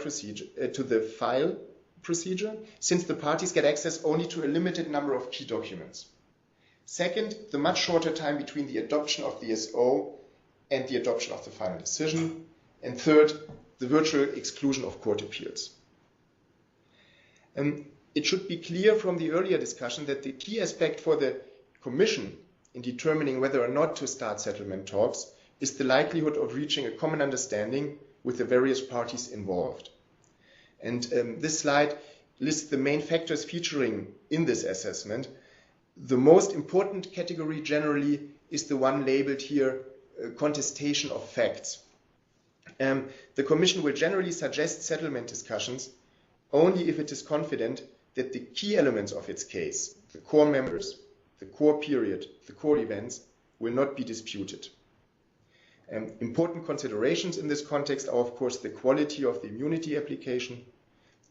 procedure, since the parties get access only to a limited number of key documents. Second, the much shorter time between the adoption of the SO and the adoption of the final decision. And third, the virtual exclusion of court appeals. It should be clear from the earlier discussion that the key aspect for the Commission in determining whether or not to start settlement talks is the likelihood of reaching a common understanding with the various parties involved. And this slide lists the main factors featuring in this assessment. The most important category generally is the one labeled here, contestation of facts. The Commission will generally suggest settlement discussions only if it is confident that the key elements of its case, the core members, the core period, the core events, will not be disputed. Important considerations in this context are, of course, the quality of the immunity application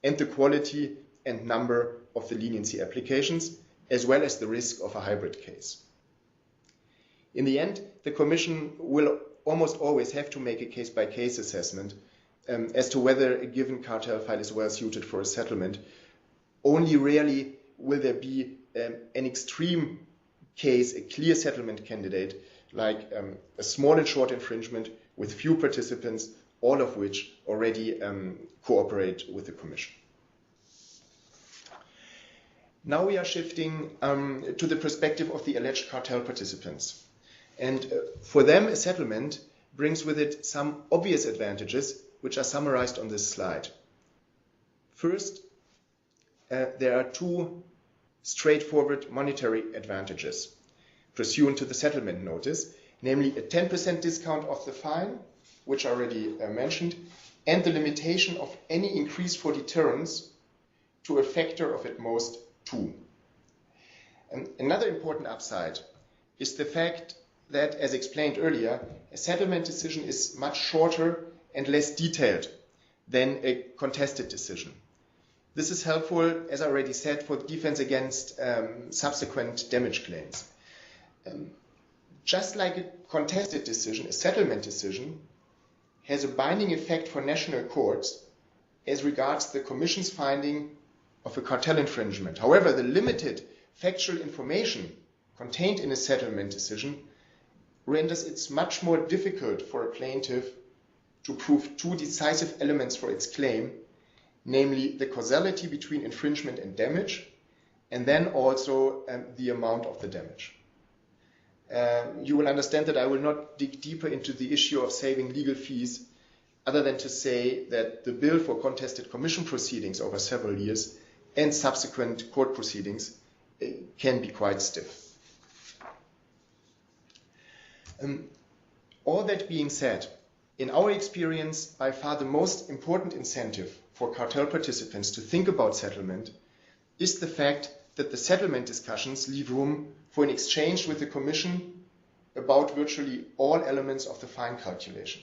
and the quality and number of the leniency applications, as well as the risk of a hybrid case. In the end, the Commission will almost always have to make a case-by-case assessment as to whether a given cartel file is well suited for a settlement. Only rarely will there be an extreme case, a clear settlement candidate, like a small and short infringement with few participants, all of which already cooperate with the Commission. Now we are shifting to the perspective of the alleged cartel participants. And for them, a settlement brings with it some obvious advantages, which are summarized on this slide. First, there are two straightforward monetary advantages pursuant to the settlement notice, namely a 10% discount of the fine, which I already mentioned, and the limitation of any increase for deterrence to a factor of at most 2. And another important upside is the fact that, as explained earlier, a settlement decision is much shorter and less detailed than a contested decision. This is helpful, as I already said, for the defense against subsequent damage claims. Just like a contested decision, a settlement decision has a binding effect for national courts as regards the Commission's finding of a cartel infringement. However, the limited factual information contained in a settlement decision renders it much more difficult for a plaintiff to prove two decisive elements for its claim, namely the causality between infringement and damage, and then also the amount of the damage. You will understand that I will not dig deeper into the issue of saving legal fees, other than to say that the bill for contested Commission proceedings over several years and subsequent court proceedings can be quite stiff. All that being said, in our experience, by far the most important incentive for cartel participants to think about settlement is the fact that the settlement discussions leave room for an exchange with the Commission about virtually all elements of the fine calculation.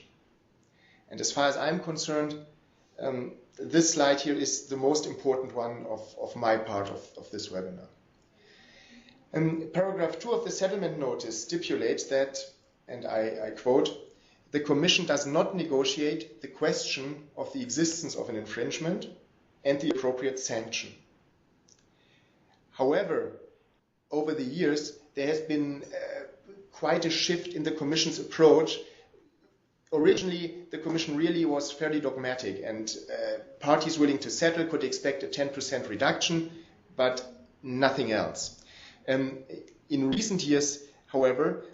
And as far as I'm concerned, this slide here is the most important one of my part of this webinar. Paragraph 2 of the settlement notice stipulates that, and I quote, the Commission does not negotiate the question of the existence of an infringement and the appropriate sanction. However, over the years, there has been quite a shift in the Commission's approach. Originally, the Commission really was fairly dogmatic, and parties willing to settle could expect a 10% reduction, but nothing else. In recent years, however,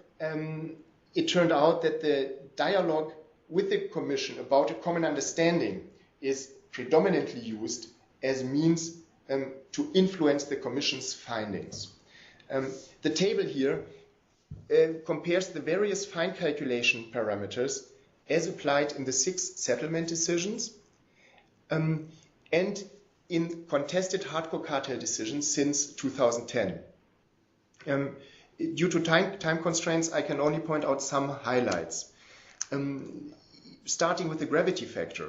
it turned out that the dialogue with the Commission about a common understanding is predominantly used as means to influence the Commission's findings. The table here compares the various fine calculation parameters as applied in the 6 settlement decisions and in contested hardcore cartel decisions since 2010. Due to time constraints, I can only point out some highlights. Starting with the gravity factor,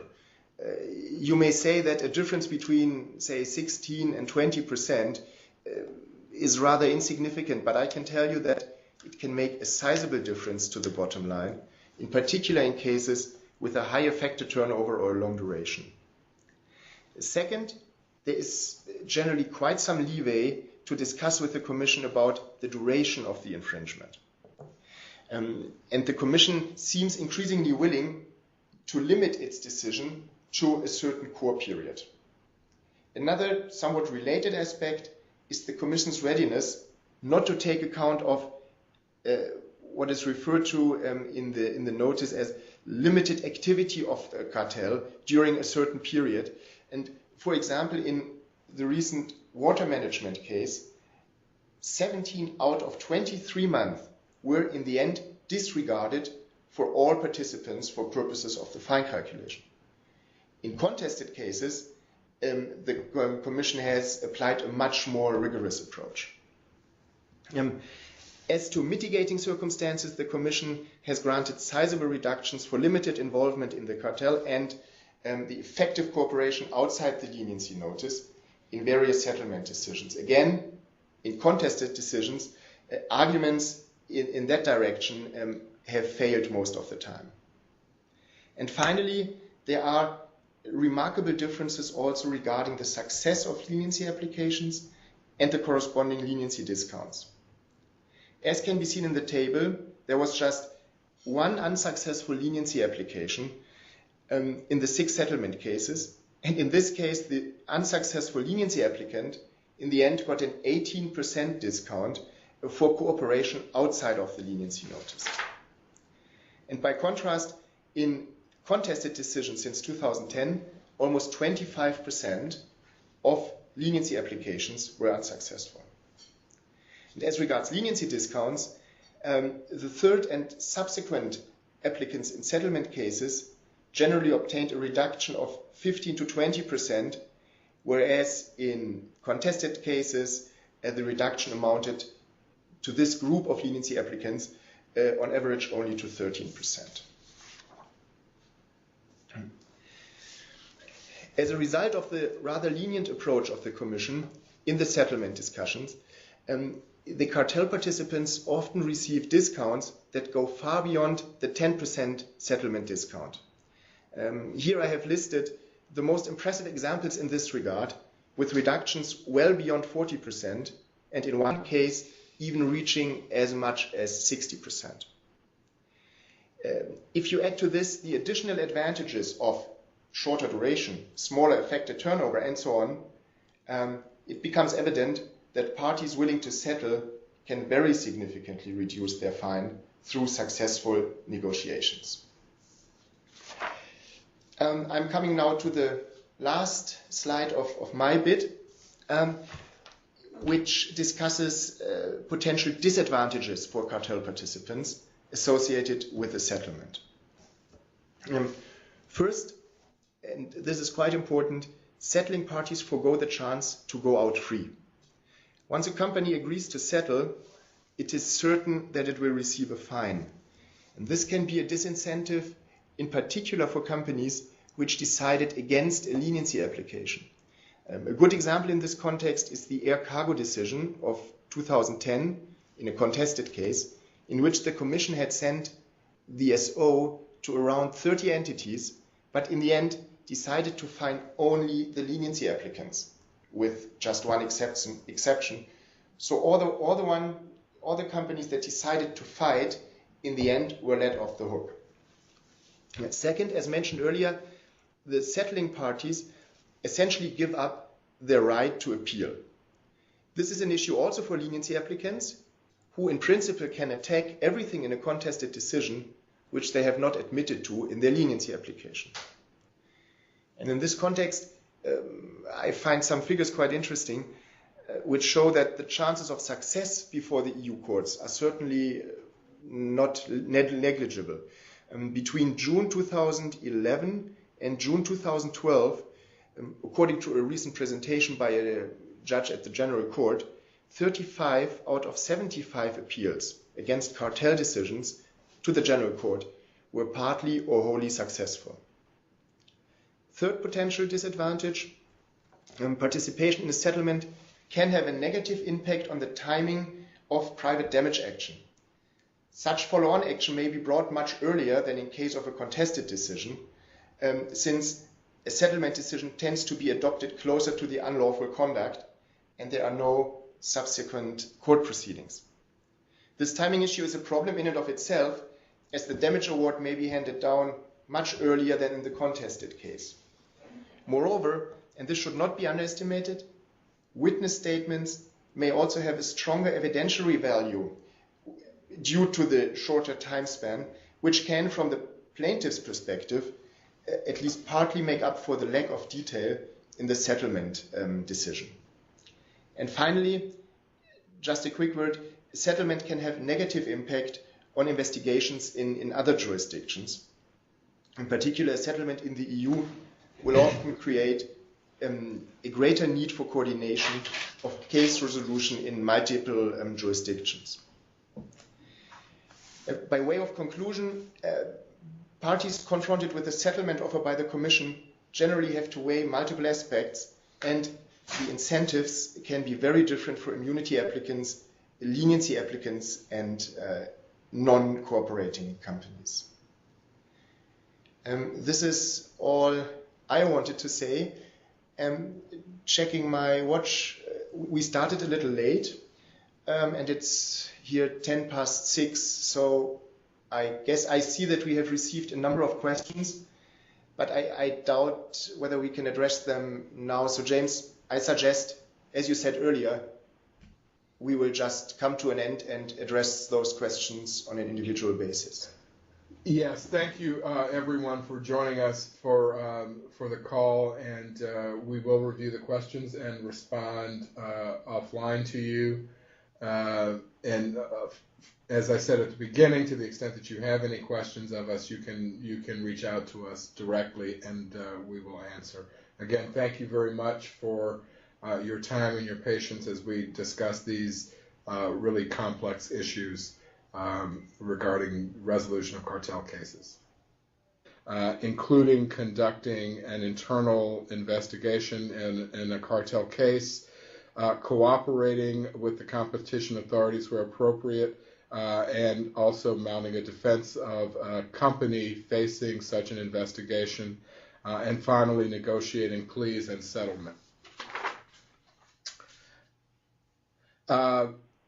you may say that a difference between, say, 16 and 20% is rather insignificant, but I can tell you that it can make a sizable difference to the bottom line, in particular in cases with a high effector turnover or a long duration. Second, there is generally quite some leeway to discuss with the Commission about the duration of the infringement. And the Commission seems increasingly willing to limit its decision to a certain core period. Another somewhat related aspect is the Commission's readiness not to take account of what is referred to in the notice as limited activity of a cartel during a certain period. And for example, in the recent water management case, 17 out of 23 months were in the end disregarded for all participants for purposes of the fine calculation. In contested cases, the Commission has applied a much more rigorous approach. As to mitigating circumstances, the Commission has granted sizable reductions for limited involvement in the cartel and the effective cooperation outside the leniency notice in various settlement decisions. Again, in contested decisions, arguments in that direction have failed most of the time. And finally, there are remarkable differences also regarding the success of leniency applications and the corresponding leniency discounts. As can be seen in the table, there was just one unsuccessful leniency application in the 6 settlement cases, and in this case, the unsuccessful leniency applicant in the end got an 18% discount for cooperation outside of the leniency notice. And by contrast, in contested decisions since 2010, almost 25% of leniency applications were unsuccessful. And as regards leniency discounts, the third and subsequent applicants in settlement cases generally obtained a reduction of 15 to 20%, whereas in contested cases, the reduction amounted to this group of leniency applicants on average only to 13%. As a result of the rather lenient approach of the Commission in the settlement discussions, the cartel participants often receive discounts that go far beyond the 10% settlement discount. Here I have listed the most impressive examples in this regard, with reductions well beyond 40%, and in one case even reaching as much as 60%. If you add to this the additional advantages of shorter duration, smaller affected turnover, and so on, it becomes evident that parties willing to settle can very significantly reduce their fine through successful negotiations. I'm coming now to the last slide of my bit, which discusses potential disadvantages for cartel participants associated with a settlement. First, and this is quite important, settling parties forgo the chance to go out free. Once a company agrees to settle, it is certain that it will receive a fine. And this can be a disincentive, in particular for companies which decided against a leniency application. A good example in this context is the air cargo decision of 2010 in a contested case, in which the Commission had sent the SO to around 30 entities, but in the end decided to fine only the leniency applicants, with just one exception. So all the companies that decided to fight in the end were let off the hook. Second, as mentioned earlier, the settling parties essentially give up their right to appeal. This is an issue also for leniency applicants, who in principle can attack everything in a contested decision which they have not admitted to in their leniency application. And in this context, I find some figures quite interesting, which show that the chances of success before the EU courts are certainly not negligible. Between June 2011 and June 2012, according to a recent presentation by a judge at the General Court, 35 out of 75 appeals against cartel decisions to the General Court were partly or wholly successful. Third potential disadvantage, participation in a settlement can have a negative impact on the timing of private damage action. Such follow-on action may be brought much earlier than in case of a contested decision, since a settlement decision tends to be adopted closer to the unlawful conduct and there are no subsequent court proceedings. This timing issue is a problem in and of itself, as the damage award may be handed down much earlier than in the contested case. Moreover, and this should not be underestimated, witness statements may also have a stronger evidentiary value due to the shorter time span, which can, from the plaintiff's perspective, at least partly make up for the lack of detail in the settlement decision. And finally, just a quick word, settlement can have negative impact on investigations in other jurisdictions. In particular, a settlement in the EU will often create a greater need for coordination of case resolution in multiple jurisdictions. By way of conclusion, parties confronted with a settlement offer by the Commission generally have to weigh multiple aspects, and the incentives can be very different for immunity applicants, leniency applicants, and non-cooperating companies. This is all I wanted to say. Checking my watch, we started a little late, and it's here 6:10, so I guess I see that we have received a number of questions, but I doubt whether we can address them now. So James, I suggest, as you said earlier, we will just come to an end and address those questions on an individual basis. Yes, thank you everyone for joining us for the call, and we will review the questions and respond offline to you. As I said at the beginning, to the extent that you have any questions of us, you can reach out to us directly, and we will answer. Again, thank you very much for your time and your patience as we discuss these really complex issues regarding resolution of cartel cases, including conducting an internal investigation in a cartel case, cooperating with the competition authorities where appropriate, and also mounting a defense of a company facing such an investigation, and finally negotiating pleas and settlement.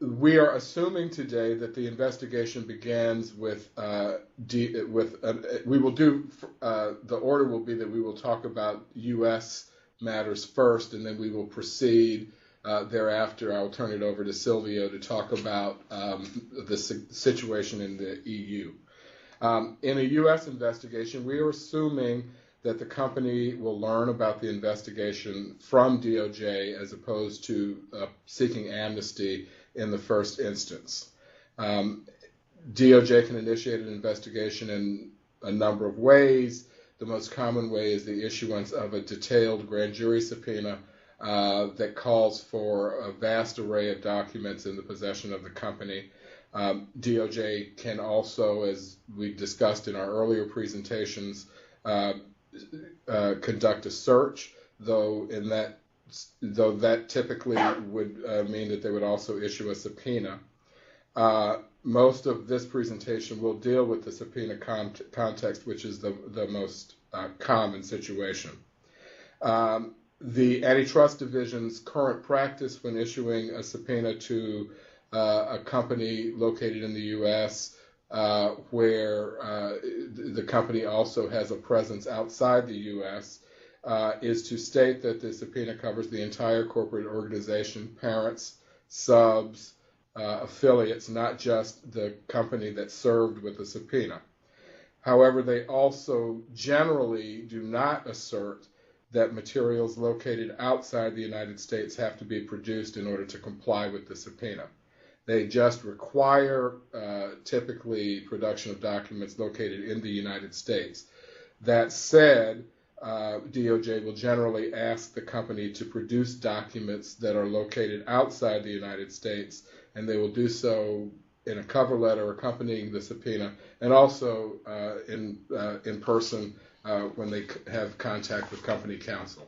We are assuming today that the investigation begins with, we will do, the order will be that we will talk about U.S. matters first, and then we will proceed thereafter. I will turn it over to Silvio to talk about the situation in the EU. In a U.S. investigation, we are assuming that the company will learn about the investigation from DOJ as opposed to seeking amnesty in the first instance. DOJ can initiate an investigation in a number of ways. The most common way is the issuance of a detailed grand jury subpoena that calls for a vast array of documents in the possession of the company. DOJ can also, as we discussed in our earlier presentations, conduct a search, though that typically would mean that they would also issue a subpoena. Most of this presentation will deal with the subpoena context, which is the most common situation. The Antitrust Division's current practice when issuing a subpoena to a company located in the U.S. Where the company also has a presence outside the U.S. Is to state that the subpoena covers the entire corporate organization, parents, subs, affiliates, not just the company that served with the subpoena. However, they also generally do not assert that materials located outside the United States have to be produced in order to comply with the subpoena. They just require typically production of documents located in the United States. That said, DOJ will generally ask the company to produce documents that are located outside the United States, and they will do so in a cover letter accompanying the subpoena, and also in person when they have contact with company counsel.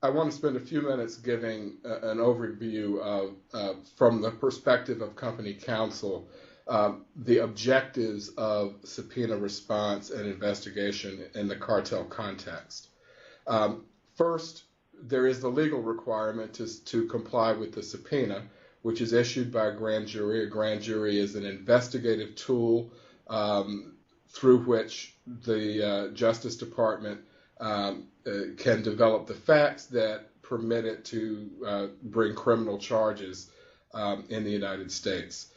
I want to spend a few minutes giving an overview of, from the perspective of company counsel, the objectives of subpoena response and investigation in the cartel context. First, there is the legal requirement to comply with the subpoena, which is issued by a grand jury. A grand jury is an investigative tool through which the Justice Department can develop the facts that permit it to bring criminal charges in the United States.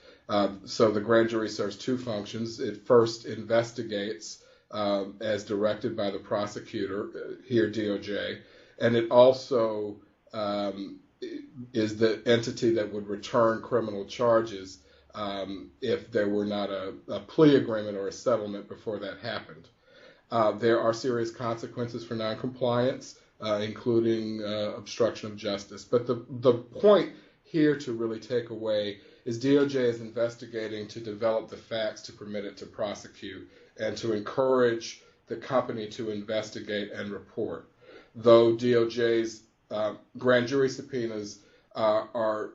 So the grand jury serves two functions. It first investigates as directed by the prosecutor, here DOJ, and it also is the entity that would return criminal charges if there were not a plea agreement or a settlement before that happened. There are serious consequences for noncompliance, including obstruction of justice. But the point here to really take away is DOJ is investigating to develop the facts to permit it to prosecute and to encourage the company to investigate and report. Though DOJ's grand jury subpoenas are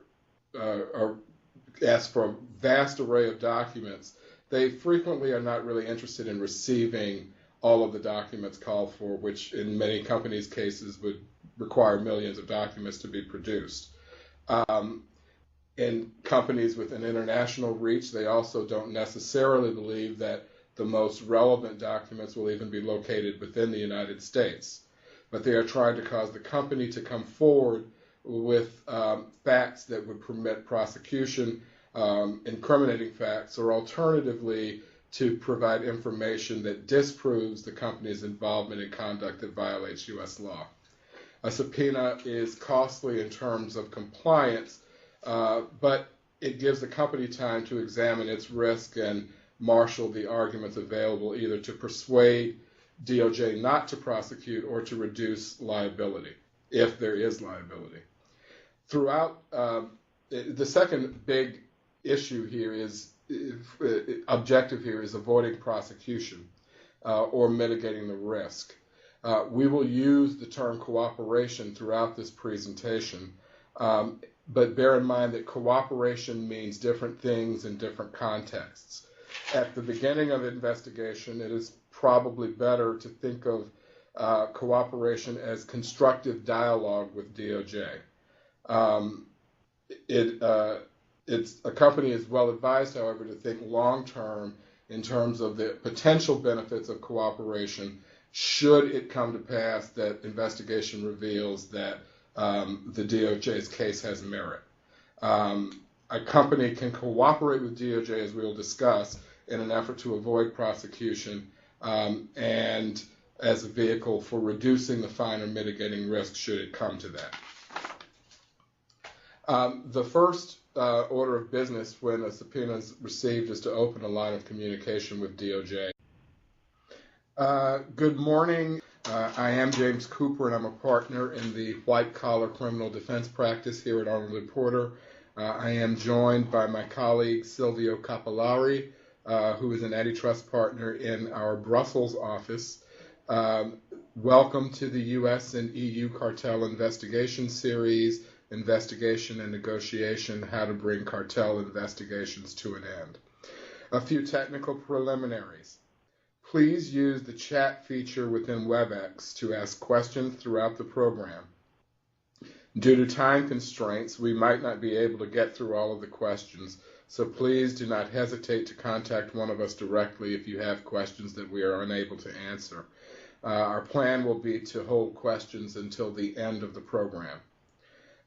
ask for a vast array of documents, they frequently are not really interested in receiving all of the documents called for, which in many companies' cases would require millions of documents to be produced. In companies with an international reach, they also don't necessarily believe that the most relevant documents will even be located within the United States. But they are trying to cause the company to come forward with facts that would permit prosecution, incriminating facts, or alternatively to provide information that disproves the company's involvement in conduct that violates U.S. law. A subpoena is costly in terms of compliance, but it gives the company time to examine its risk and marshal the arguments available either to persuade DOJ not to prosecute or to reduce liability, if there is liability. Throughout, the second big issue here is, objective here is avoiding prosecution or mitigating the risk. We will use the term cooperation throughout this presentation, but bear in mind that cooperation means different things in different contexts. At the beginning of an investigation, it is probably better to think of cooperation as constructive dialogue with DOJ. A company is well advised, however, to think long-term in terms of the potential benefits of cooperation should it come to pass that investigation reveals that the DOJ's case has merit. A company can cooperate with DOJ, as we'll discuss, in an effort to avoid prosecution and as a vehicle for reducing the fine or mitigating risk should it come to that. The first order of business when a subpoena is received is to open a line of communication with DOJ. Good morning. I am James Cooper, and I'm a partner in the white-collar criminal defense practice here at Arnold & Porter. I am joined by my colleague Silvio Capellari, who is an antitrust partner in our Brussels office. Welcome to the U.S. and EU Cartel Investigation Series, Investigation and Negotiation, How to Bring Cartel Investigations to an End. A few technical preliminaries. Please use the chat feature within WebEx to ask questions throughout the program. Due to time constraints, we might not be able to get through all of the questions, so please do not hesitate to contact one of us directly if you have questions that we are unable to answer. Our plan will be to hold questions until the end of the program.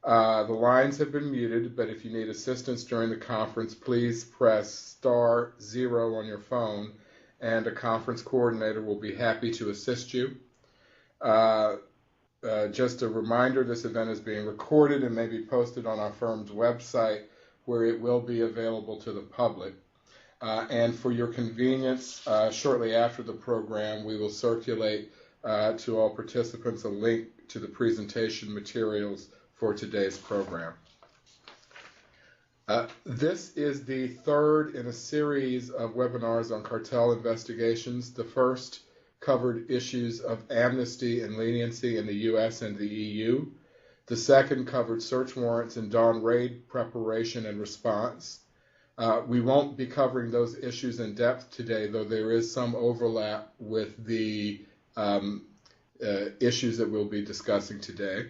The lines have been muted, but if you need assistance during the conference, please press *0 on your phone, and a conference coordinator will be happy to assist you. Just a reminder, this event is being recorded and may be posted on our firm's website, where it will be available to the public. And for your convenience, shortly after the program, we will circulate to all participants a link to the presentation materials for today's program. This is the third in a series of webinars on cartel investigations. The first covered issues of amnesty and leniency in the U.S. and the EU. The second covered search warrants and dawn raid preparation and response. We won't be covering those issues in depth today, though there is some overlap with the issues that we'll be discussing today.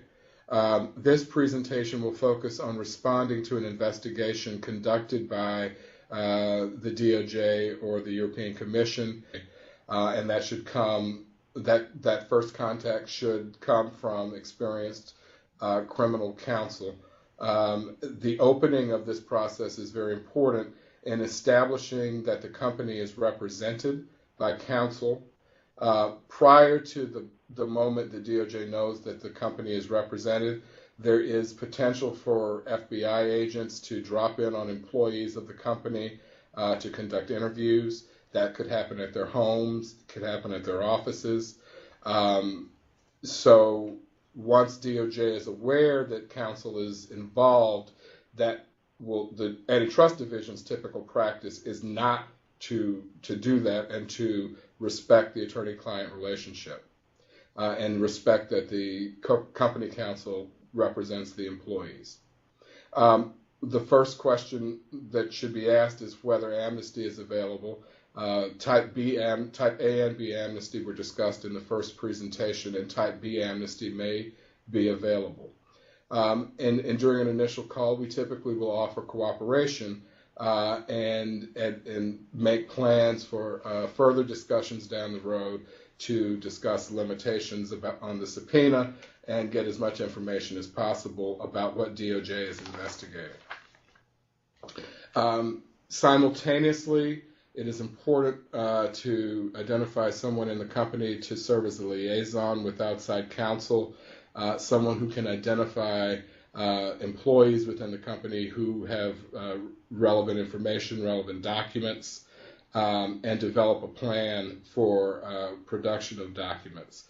This presentation will focus on responding to an investigation conducted by the DOJ or the European Commission, and that first contact should come from experienced criminal counsel. The opening of this process is very important in establishing that the company is represented by counsel. Prior to the moment the DOJ knows that the company is represented, there is potential for FBI agents to drop in on employees of the company to conduct interviews. That could happen at their homes, it could happen at their offices. So once DOJ is aware that counsel is involved, the antitrust division's typical practice is not to do that and to respect the attorney-client relationship and respect that the company counsel represents the employees. The first question that should be asked is whether amnesty is available. Type A and B amnesty were discussed in the first presentation, and Type B amnesty may be available. And during an initial call, we typically will offer cooperation and make plans for further discussions down the road to discuss limitations on the subpoena and get as much information as possible about what DOJ is investigating. Simultaneously, it is important to identify someone in the company to serve as a liaison with outside counsel, someone who can identify employees within the company who have relevant information, relevant documents, and develop a plan for production of documents.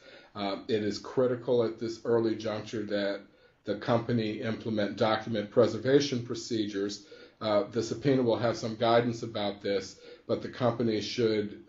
It is critical at this early juncture that the company implement document preservation procedures. The subpoena will have some guidance about this, but the company should